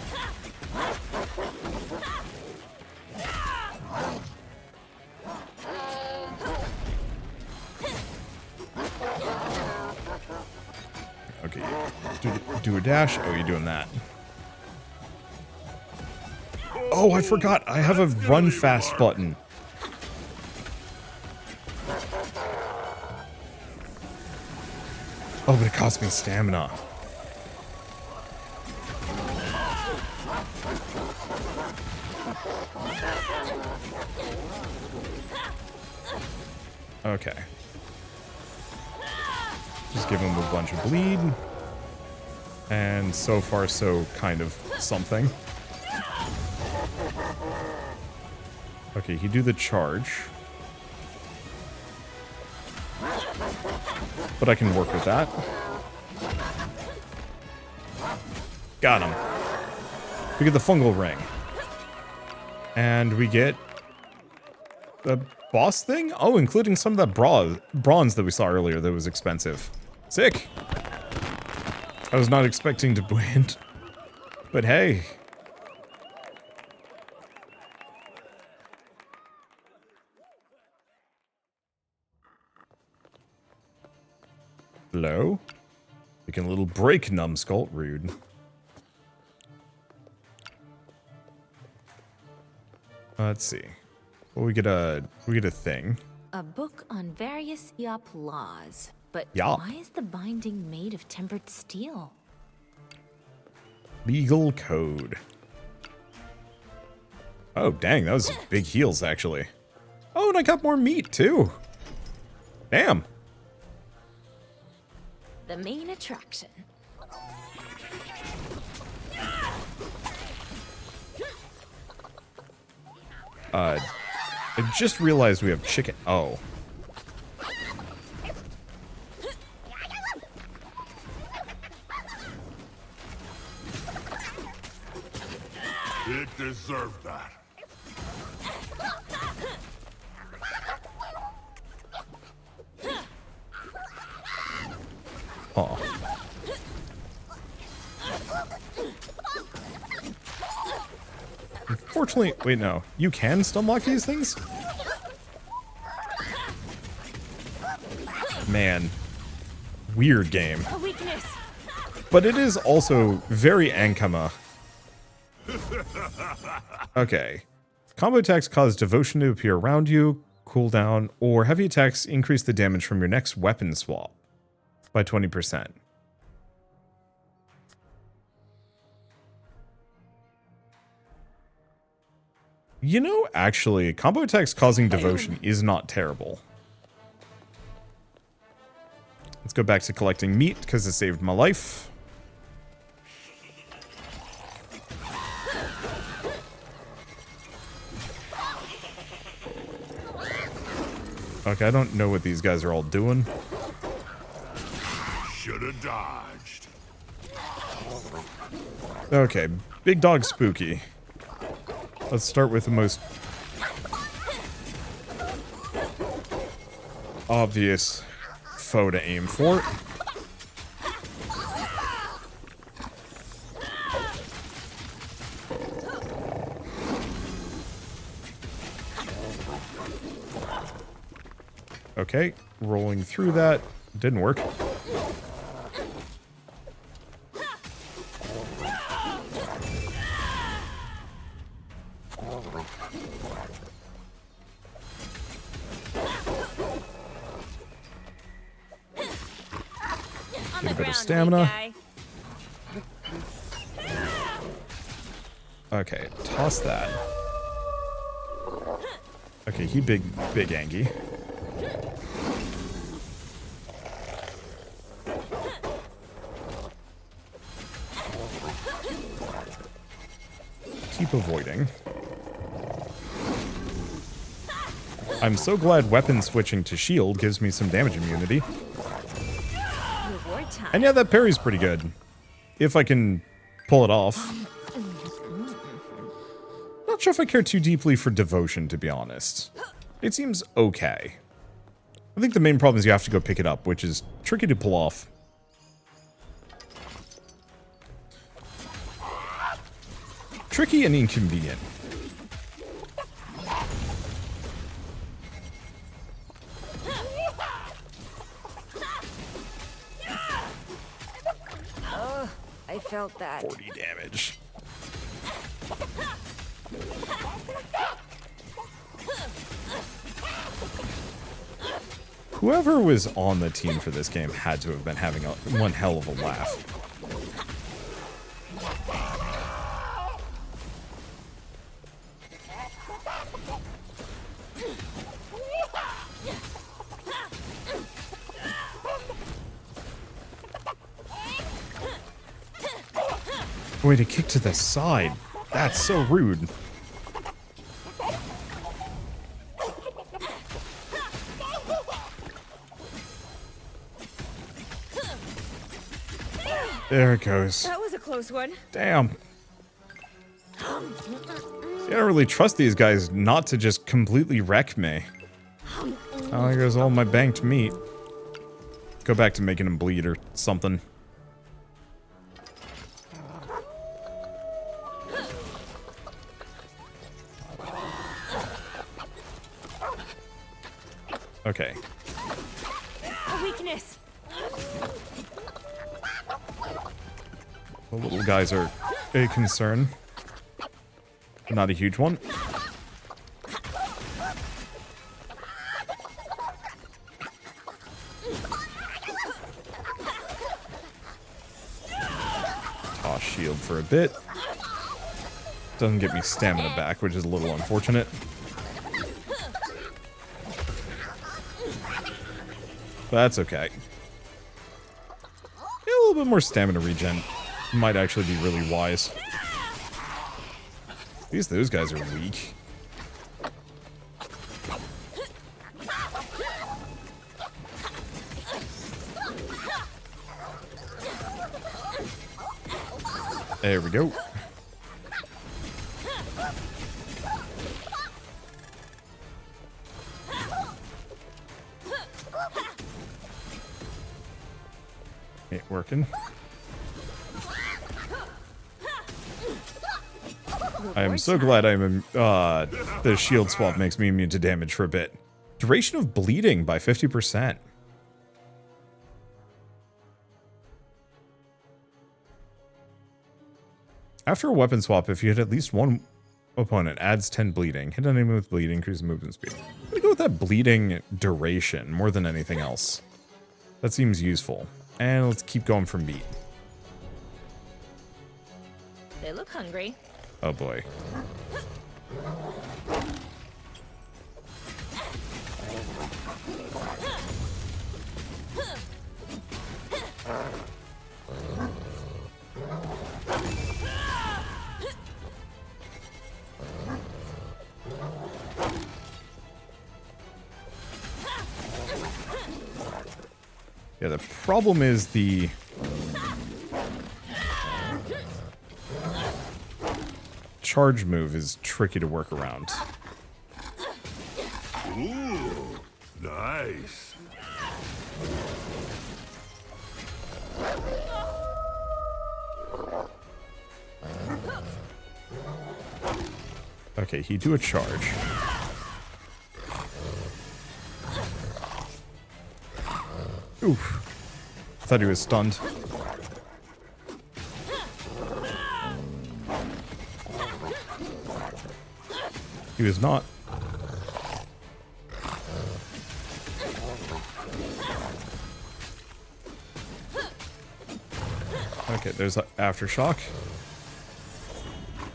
Okay, do a dash. Oh, you're doing that. Oh, I forgot. I have a run fast button. Oh, but it cost me stamina. Okay. Just give him a bunch of bleed. And so far, so kind of something. Okay, he do the charge. But I can work with that. Got him. We get the fungal ring. And we get the boss thing? Oh, including some of that bronze that we saw earlier that was expensive. Sick. I was not expecting to win. But hey. Hello? Taking a little break, numbskull. Rude. Let's see. Well, we get a thing. A book on various Yop laws. But Yop. why is the binding made of tempered steel? Legal code. Oh, dang, that was big heals, actually. Oh, and I got more meat, too. Damn. The main attraction. I just realized we have chicken. Oh. It deserved that. Oh. Unfortunately, wait, no. You can stunlock these things? Man. Weird game. A weakness. But it is also very Ankama. Okay. Combo attacks cause devotion to appear around you, cooldown, or heavy attacks increase the damage from your next weapon swap by 20%. You know, actually, combo attacks causing devotion is not terrible. Let's go back to collecting meat, because it saved my life. Okay, I don't know what these guys are all doing. Should've dodged. Okay, big dog spooky. Let's start with the most obvious foe to aim for. Okay, rolling through that. Didn't work. Get a bit of stamina. Okay, toss that. Okay, he big Angie. Keep avoiding. I'm so glad weapon switching to shield gives me some damage immunity. Reward time. And yeah, that parry's pretty good. If I can pull it off. Not sure if I care too deeply for devotion, to be honest. It seems okay. I think the main problem is you have to go pick it up, which is tricky to pull off. Tricky and inconvenient. I felt that. 40 damage. Whoever was on the team for this game had to have been having one hell of a laugh. Way to kick to the side. That's so rude. There it goes. That was a close one. Damn. You don't really trust these guys not to just completely wreck me. Oh, there goes all my banked meat. Go back to making him bleed or something. Okay. A weakness. The little guys are a concern. Not a huge one. Toss shield for a bit. Doesn't get me stamina back, which is a little unfortunate. But that's okay. Yeah, a little bit more stamina regen might actually be really wise. At least those guys are weak. There we go. Ain't working. I am so glad I'm the shield swap makes me immune to damage for a bit. Duration of bleeding by 50%. After a weapon swap, if you hit at least one opponent, adds 10 bleeding. Hit an enemy with bleeding, increase movement speed. I'm gonna go with that bleeding duration more than anything else. That seems useful. And let's keep going for meat. They look hungry. Oh boy. Yeah, the problem is the charge move is tricky to work around. Ooh, nice. Okay, he do a charge. Oof. I thought he was stunned. He was not. Okay, there's an aftershock.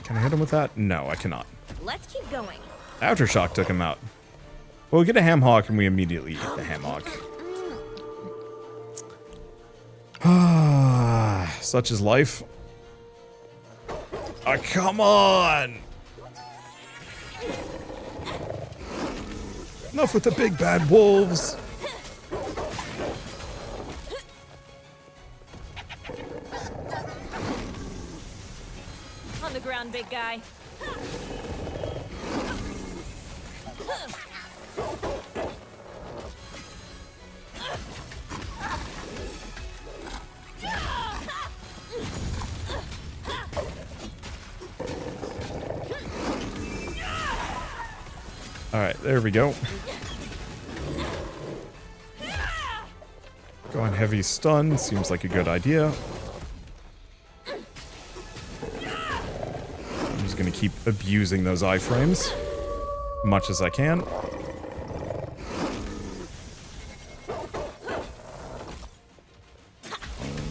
Can I hit him with that? No, I cannot. Let's keep going. Aftershock took him out. Well, we get a ham hock and we immediately eat the ham hock. Such is life. Ah, come on! Enough with the big bad wolves. On the ground, big guy. All right, there we go. Going heavy stun seems like a good idea. I'm just gonna keep abusing those iframes much as I can.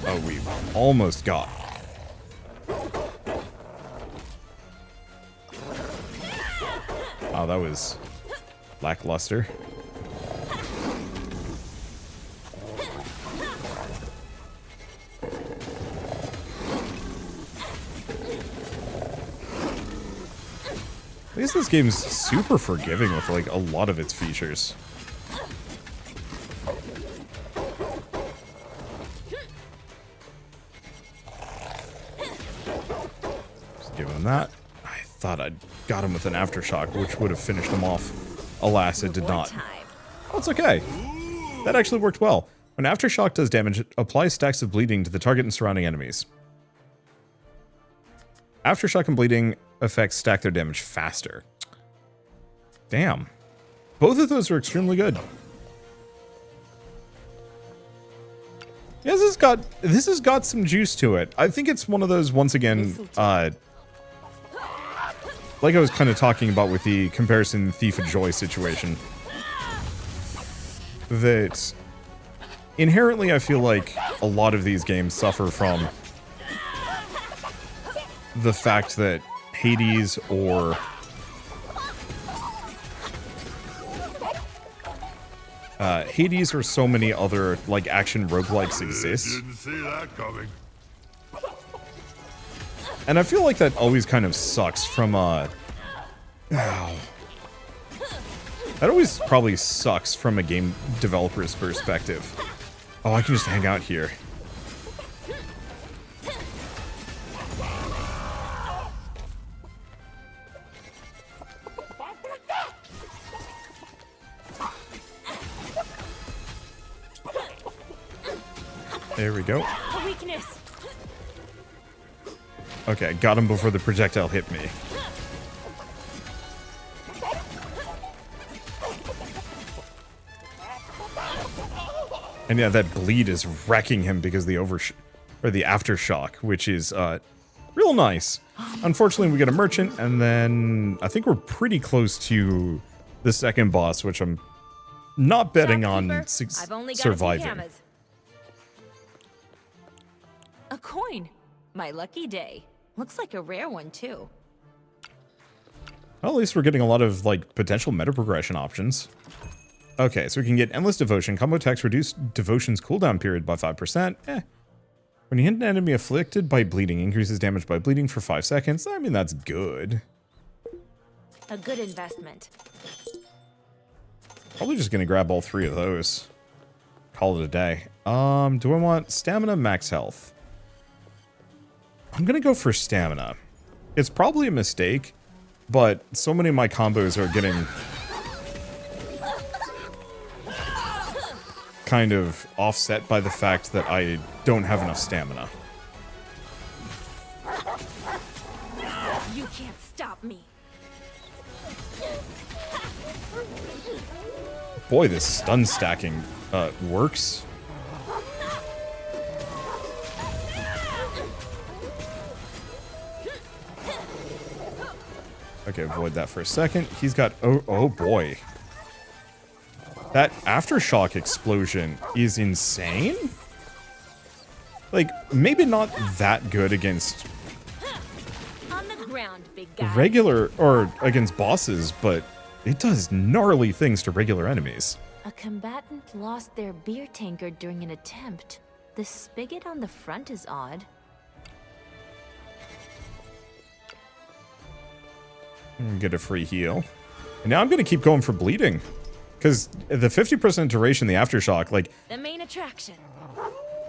Oh, we almost got. Oh, that was lackluster. At least this game's super forgiving with like a lot of its features. Just give him that. I thought I'd got him with an aftershock, which would have finished him off. Alas, it did not. Oh, it's okay. That actually worked well. When aftershock does damage, it applies stacks of bleeding to the target and surrounding enemies. Aftershock and bleeding effects stack their damage faster. Damn. Both of those are extremely good. Yeah, this has got some juice to it. I think it's one of those, once again, like I was kind of talking about with the comparison Thief of Joy situation, that inherently I feel like a lot of these games suffer from the fact that Hades or so many other like action roguelikes exist. Didn't see that coming. And I feel like that always kind of sucks from that always probably sucks from a game developer's perspective. Oh, I can just hang out here. There we go. A weakness. Okay, got him before the projectile hit me. And yeah, that bleed is wrecking him because the the aftershock, which is real nice. Unfortunately, we get a merchant, and then I think we're pretty close to the second boss, which I'm not betting on surviving. A coin. My lucky day. Looks like a rare one, too. Well, at least we're getting a lot of, like, potential meta progression options. Okay, so we can get Endless Devotion. Combo attacks reduce Devotion's cooldown period by 5%. When you hit an enemy afflicted by bleeding, increases damage by bleeding for 5 seconds. I mean, that's good. A good investment. Probably just gonna grab all 3 of those. Call it a day. Do I want stamina, max health? I'm gonna go for stamina. It's probably a mistake, but so many of my combos are getting kind of offset by the fact that I don't have enough stamina. You can't stop me. Boy, this stun stacking works. Okay, avoid that for a second. He's got... Oh boy. That aftershock explosion is insane. Like, maybe not that good against On the ground, big guy. regular... or against bosses, but it does gnarly things to regular enemies. A combatant lost their beer tankard during an attempt. The spigot on the front is odd. Get a free heal. And now I'm going to keep going for bleeding. Because the 50% duration, the aftershock, like, The main attraction.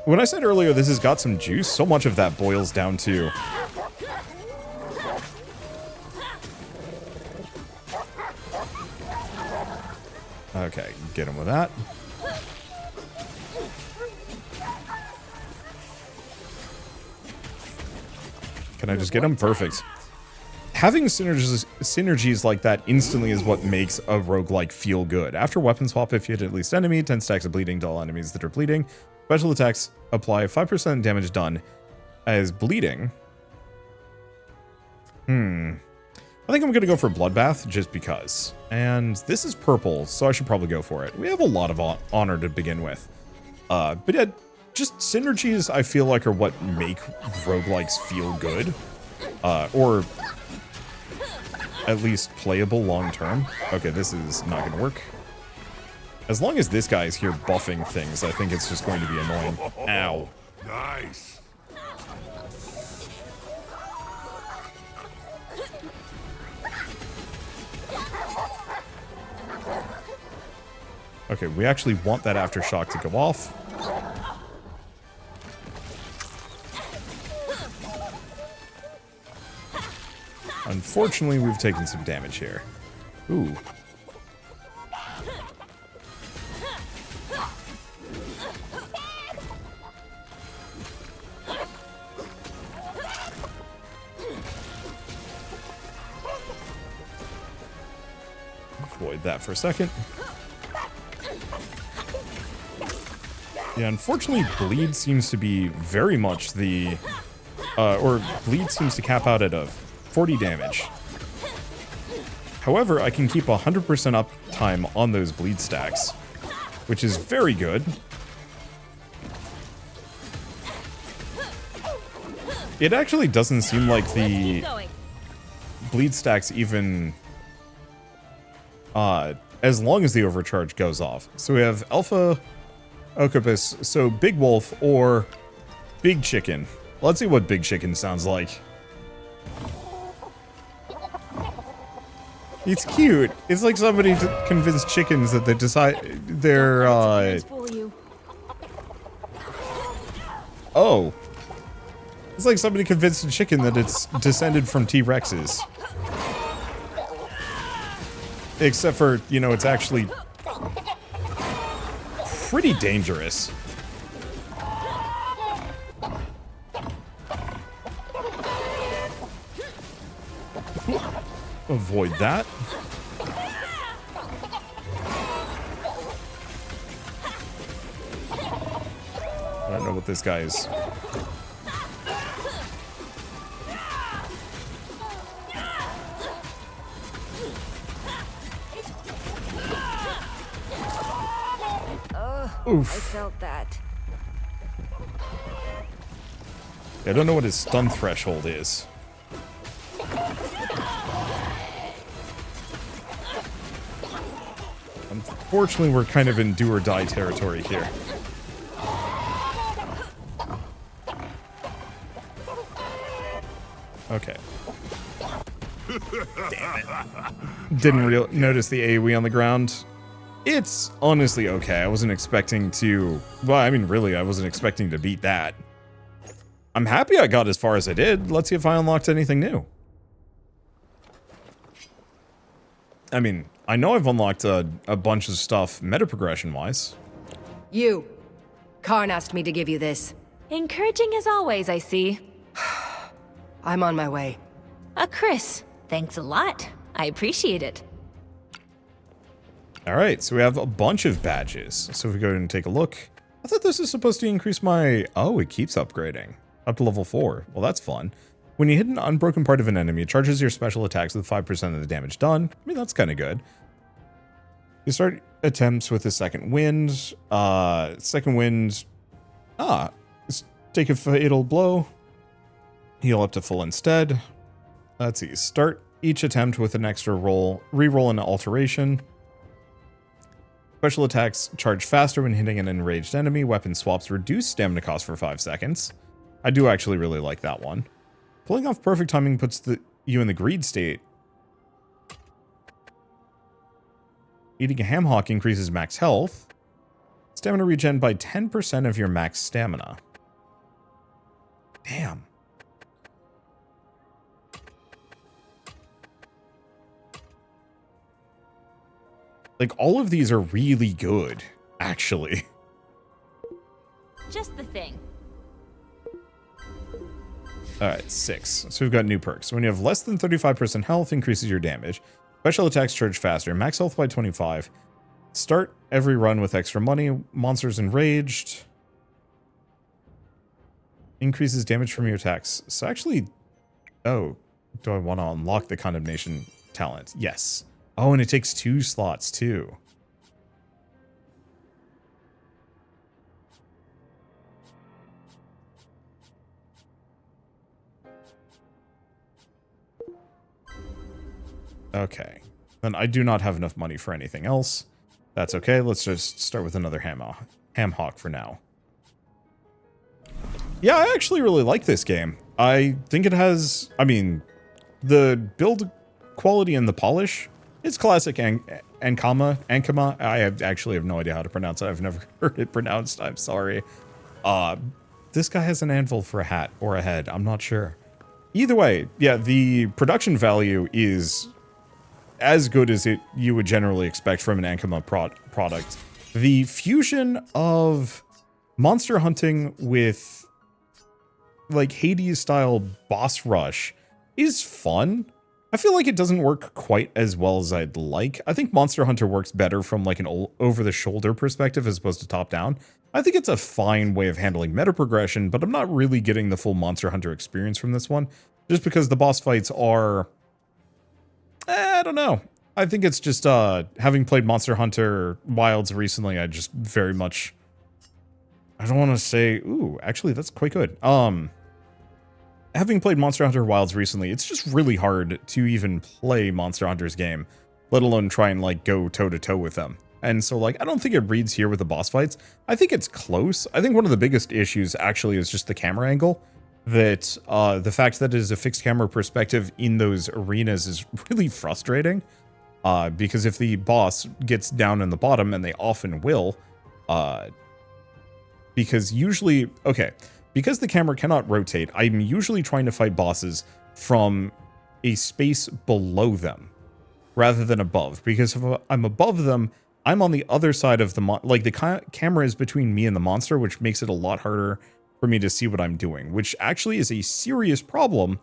when I said earlier this has got some juice, so much of that boils down to... Okay, get him with that. Can I just get him? Perfect. Having synergies like that instantly is what makes a roguelike feel good. After weapon swap, if you hit at least enemy, 10 stacks of bleeding to all enemies that are bleeding. Special attacks apply 5% damage done as bleeding. I think I'm going to go for Bloodbath just because. And this is purple, so I should probably go for it. We have a lot of honor to begin with. But yeah, just synergies I feel like are what make roguelikes feel good. Or at least playable long term. Okay, this is not going to work. As long as this guy is here buffing things, I think it's just going to be annoying. Ow. Nice. Okay, we actually want that aftershock to go off. Unfortunately, we've taken some damage here. Ooh. Avoid that for a second. Yeah, unfortunately, bleed seems to be very much the... or bleed seems to cap out at a 40 damage. However, I can keep 100% uptime on those bleed stacks, which is very good. It actually doesn't seem like the bleed stacks even... as long as the overcharge goes off. So we have Alpha Octopus, so Big Wolf or Big Chicken. Let's see what Big Chicken sounds like. It's cute. It's like somebody convinced chickens that they decide they're oh. It's like somebody convinced a chicken that it's descended from T-Rexes. Except for, you know, it's actually pretty dangerous. Avoid that. I don't know what this guy is. Oof. I felt that. I don't know what his stun threshold is. Unfortunately, we're kind of in do or die territory here. Okay. Damn it. Didn't notice the AoE on the ground. It's honestly okay. I wasn't expecting to... Well, I mean, really, I wasn't expecting to beat that. I'm happy I got as far as I did. Let's see if I unlocked anything new. I mean, I know I've unlocked a bunch of stuff meta progression-wise. You. Karn asked me to give you this. Encouraging as always, I see. I'm on my way. Chris, thanks a lot. I appreciate it. Alright, so we have a bunch of badges. So if we go ahead and take a look. I thought this was supposed to increase my... Oh, it keeps upgrading. Up to level 4. Well, that's fun. When you hit an unbroken part of an enemy, it charges your special attacks with 5% of the damage done. I mean, that's kind of good. You start attempts with a second wind. Second wind... take a fatal blow. Heal up to full instead. Let's see. Start each attempt with an extra roll. Reroll an alteration. Special attacks charge faster when hitting an enraged enemy. Weapon swaps reduce stamina cost for 5 seconds. I do actually really like that one. Pulling off perfect timing puts you in the greed state. Eating a ham hock increases max health. Stamina regen by 10% of your max stamina. Damn. Like, all of these are really good, actually. Just the thing. Alright, 6. So we've got new perks. When you have less than 35% health, increases your damage. Special attacks charge faster. Max health by 25. Start every run with extra money. Monsters enraged. Increases damage from your attacks. So actually... Oh, do I want to unlock the condemnation talent? Yes. Oh, and it takes 2 slots, too. Okay. Then I do not have enough money for anything else. That's okay. Let's just start with another ham hock for now. Yeah, I actually really like this game. I think it has... I mean, the build quality and the polish... It's classic Ankama. I actually have no idea how to pronounce it. I've never heard it pronounced. I'm sorry. This guy has an anvil for a hat or a head. I'm not sure. Either way, yeah, the production value is as good as you would generally expect from an Ankama product. The fusion of monster hunting with like Hades-style boss rush is fun. I feel like it doesn't work quite as well as I'd like. I think Monster Hunter works better from like an over-the-shoulder perspective as opposed to top-down. I think it's a fine way of handling meta progression, but I'm not really getting the full Monster Hunter experience from this one, just because the boss fights are... I don't know. I think it's just, having played Monster Hunter Wilds recently, I just very much... I don't want to say... Ooh, actually, that's quite good. Having played Monster Hunter Wilds recently, it's just really hard to even play Monster Hunter's game, let alone try and, like, go toe-to-toe with them. And so, like, I don't think it reads here with the boss fights. I think it's close. I think one of the biggest issues, actually, is just the camera angle. That, the fact that it is a fixed camera perspective in those arenas is really frustrating. Because if the boss gets down in the bottom, and they often will, because usually... Okay... Because the camera cannot rotate, I'm usually trying to fight bosses from a space below them rather than above. Because if I'm above them, I'm on the other side of the like the camera is between me and the monster, which makes it a lot harder for me to see what I'm doing, which actually is a serious problem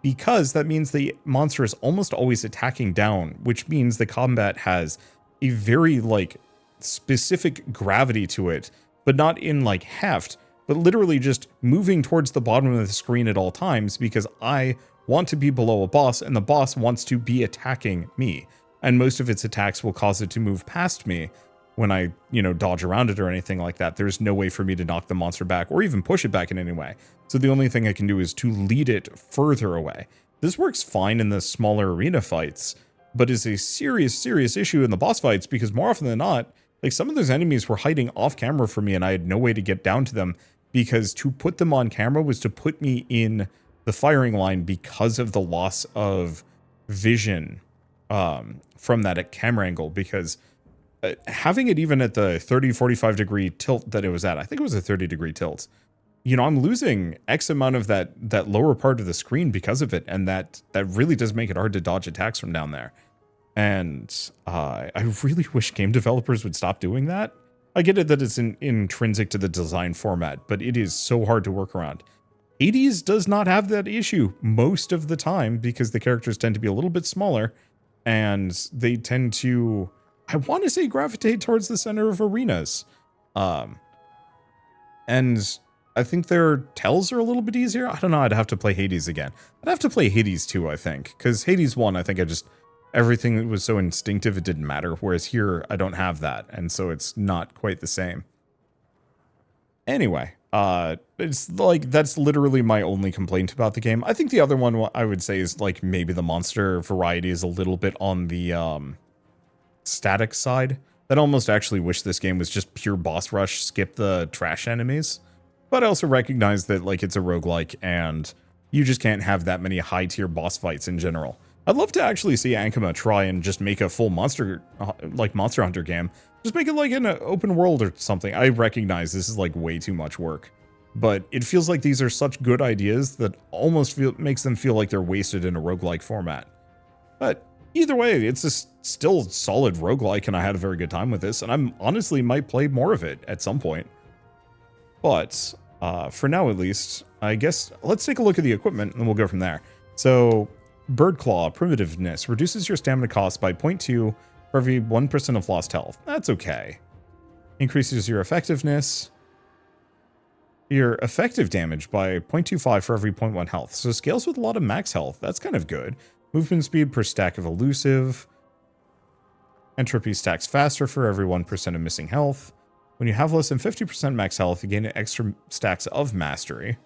because that means the monster is almost always attacking down, which means the combat has a very like specific gravity to it, but not in like heft, but literally just moving towards the bottom of the screen at all times because I want to be below a boss and the boss wants to be attacking me. And most of its attacks will cause it to move past me when I, you know, dodge around it or anything like that. There's no way for me to knock the monster back or even push it back in any way. So the only thing I can do is to lead it further away. This works fine in the smaller arena fights, but is a serious, serious issue in the boss fights because more often than not, like some of those enemies were hiding off camera from me and I had no way to get down to them. Because to put them on camera was to put me in the firing line because of the loss of vision from that camera angle. Because having it even at the 30-45 degree tilt that it was at, I think it was a 30 degree tilt, you know, I'm losing X amount of that lower part of the screen because of it. And that really does make it hard to dodge attacks from down there. And I really wish game developers would stop doing that. I get it that it's intrinsic to the design format, but it is so hard to work around. Hades does not have that issue most of the time because the characters tend to be a little bit smaller and they tend to, I want to say, gravitate towards the center of arenas. And I think their tells are a little bit easier. I don't know. I'd have to play Hades again. I'd have to play Hades 2, I think, because Hades 1, I think everything was so instinctive it didn't matter, whereas here I don't have that, and so it's not quite the same. Anyway, it's like that's literally my only complaint about the game. I think the other one I would say is like maybe the monster variety is a little bit on the static side. That almost actually wish this game was just pure boss rush, skip the trash enemies. But I also recognize that like it's a roguelike and you just can't have that many high tier boss fights in general. I'd love to actually see Ankama try and just make a full Monster Hunter game. Just make it like in an open world or something. I recognize this is like way too much work, but it feels like these are such good ideas that almost makes them feel like they're wasted in a roguelike format. But either way, it's a still solid roguelike, and I had a very good time with this, and I'm honestly might play more of it at some point. But for now, at least, I guess let's take a look at the equipment, and we'll go from there. So, Bird Claw, Primitiveness, reduces your stamina cost by 0.2 for every 1% of lost health. That's okay. Increases your effectiveness, your effective damage by 0.25 for every 0.1 health. So scales with a lot of max health. That's kind of good. Movement speed per stack of elusive. Entropy stacks faster for every 1% of missing health. When you have less than 50% max health, you gain extra stacks of mastery.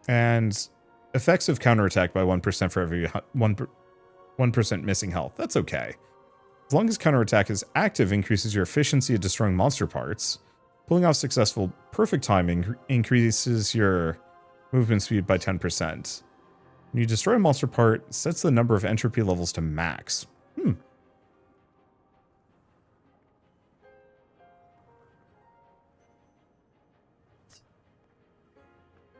And effects of counterattack by 1% for every 1% missing health. That's okay. As long as counterattack is active, increases your efficiency at destroying monster parts. Pulling off successful perfect timing increases your movement speed by 10%. When you destroy a monster part, sets the number of entropy levels to max.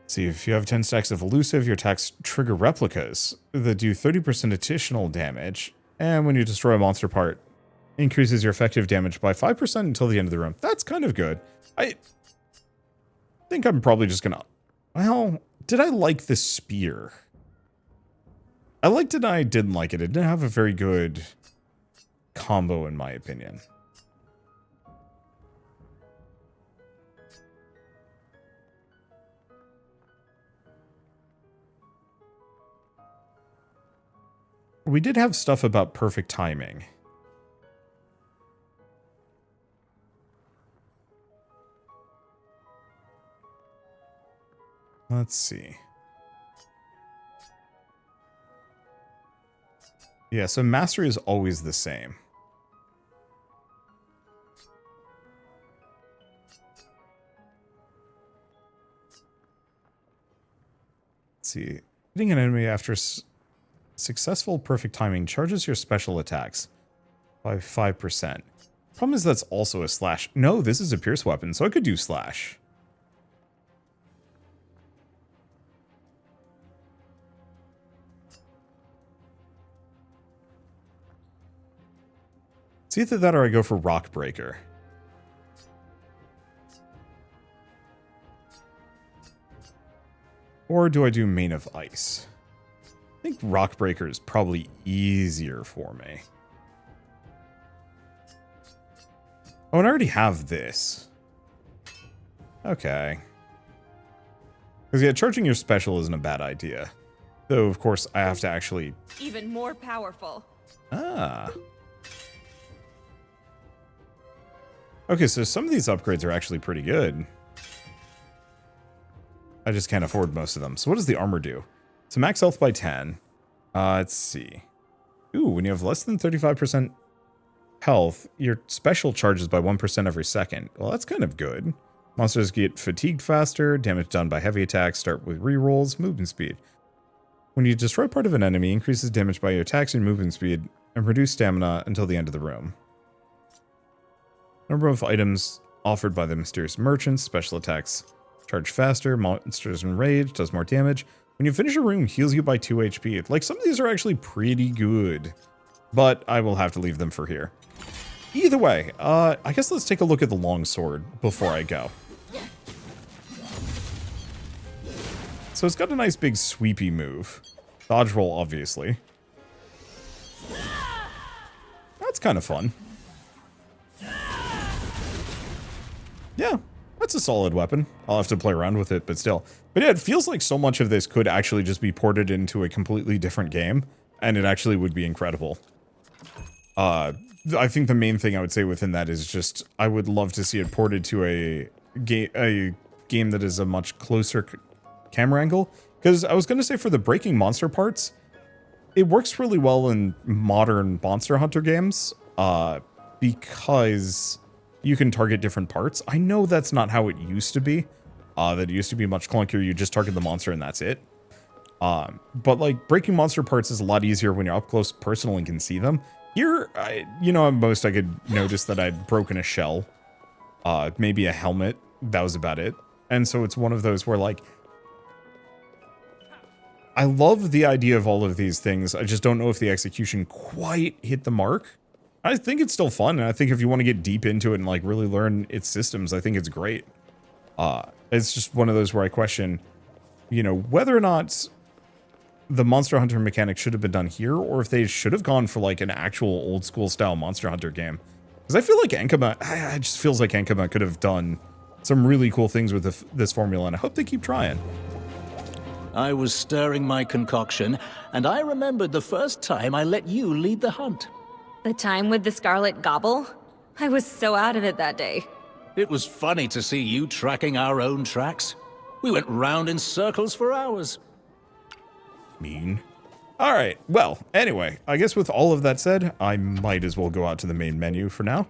See, if you have 10 stacks of elusive, your attacks trigger replicas that do 30% additional damage. And when you destroy a monster part, increases your effective damage by 5% until the end of the room. That's kind of good. I think I'm probably just gonna... Well, did I like the spear? I liked it and I didn't like it. It didn't have a very good combo, in my opinion. We did have stuff about perfect timing. Let's see. Yeah, so mastery is always the same. Let's see. Hitting an enemy after successful perfect timing charges your special attacks by 5%. Problem is that's also a slash. No, this is a pierce weapon, so I could do slash. It's either that or I go for Rock Breaker. Or do I do Main of Ice? I think Rock Breaker is probably easier for me. Oh, and I already have this. Okay. Because yeah, charging your special isn't a bad idea. Though, of course, I have to actually... Even more powerful. Ah. Okay, so some of these upgrades are actually pretty good. I just can't afford most of them. So what does the armor do? So max health by 10. Let's see. Ooh, when you have less than 35% health, your special charges by 1% every second. Well, that's kind of good. Monsters get fatigued faster, damage done by heavy attacks start with rerolls, movement speed. When you destroy part of an enemy, increases damage by your attacks and movement speed, and reduce stamina until the end of the room. Number of items offered by the mysterious merchants, special attacks charge faster, monsters enraged, does more damage. When you finish a room, heals you by 2 HP. Like, some of these are actually pretty good, but I will have to leave them for here. Either way, I guess let's take a look at the longsword before I go. So it's got a nice big sweepy move. Dodge roll, obviously. That's kind of fun. Yeah, that's a solid weapon. I'll have to play around with it, but still. But yeah, it feels like so much of this could actually just be ported into a completely different game, and it actually would be incredible. I think the main thing I would say within that is just, I would love to see it ported to a game that is a much closer camera angle. Because I was going to say for the breaking monster parts, it works really well in modern Monster Hunter games, because you can target different parts. I know that's not how it used to be. That it used to be much clunkier. You just target the monster and that's it. But like breaking monster parts is a lot easier when you're up close personal and can see them. Here, at most I could notice that I'd broken a shell, maybe a helmet. That was about it. And so it's one of those where like, I love the idea of all of these things. I just don't know if the execution quite hit the mark. I think it's still fun, and I think if you want to get deep into it and like really learn its systems, I think it's great. It's just one of those where I question, whether or not the Monster Hunter mechanic should have been done here, or if they should have gone for like an actual old school style Monster Hunter game. Because I feel like it just feels like Ankama could have done some really cool things with this formula, and I hope they keep trying. I was stirring my concoction, and I remembered the first time I let you lead the hunt. The time with the Scarlet Gobble? I was so out of it that day. It was funny to see you tracking our own tracks. We went round in circles for hours. Mean. Alright, well, anyway, I guess with all of that said, I might as well go out to the main menu for now.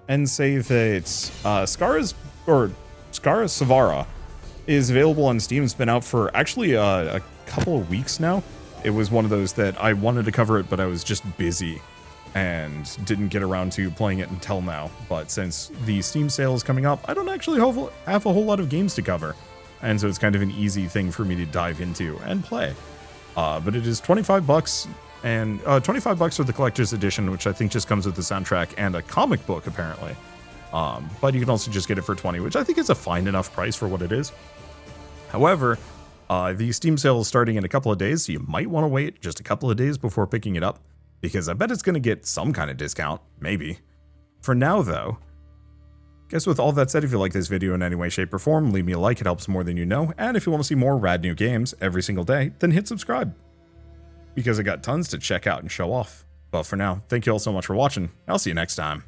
And say that Savara is available on Steam. It's been out for actually a couple of weeks now. It was one of those that I wanted to cover it, but I was just busy and didn't get around to playing it until now. But since the Steam sale is coming up, I don't actually have a whole lot of games to cover. And so it's kind of an easy thing for me to dive into and play. But it is $25, and $25 for the collector's edition, which I think just comes with the soundtrack and a comic book, apparently. But you can also just get it for $20, which I think is a fine enough price for what it is. However, the Steam sale is starting in a couple of days, so you might want to wait just a couple of days before picking it up, because I bet it's going to get some kind of discount, maybe. For now, though, guess with all that said, if you like this video in any way, shape, or form, leave me a like, it helps more than you know, and if you want to see more rad new games every single day, then hit subscribe, because I got tons to check out and show off. But for now, thank you all so much for watching, I'll see you next time.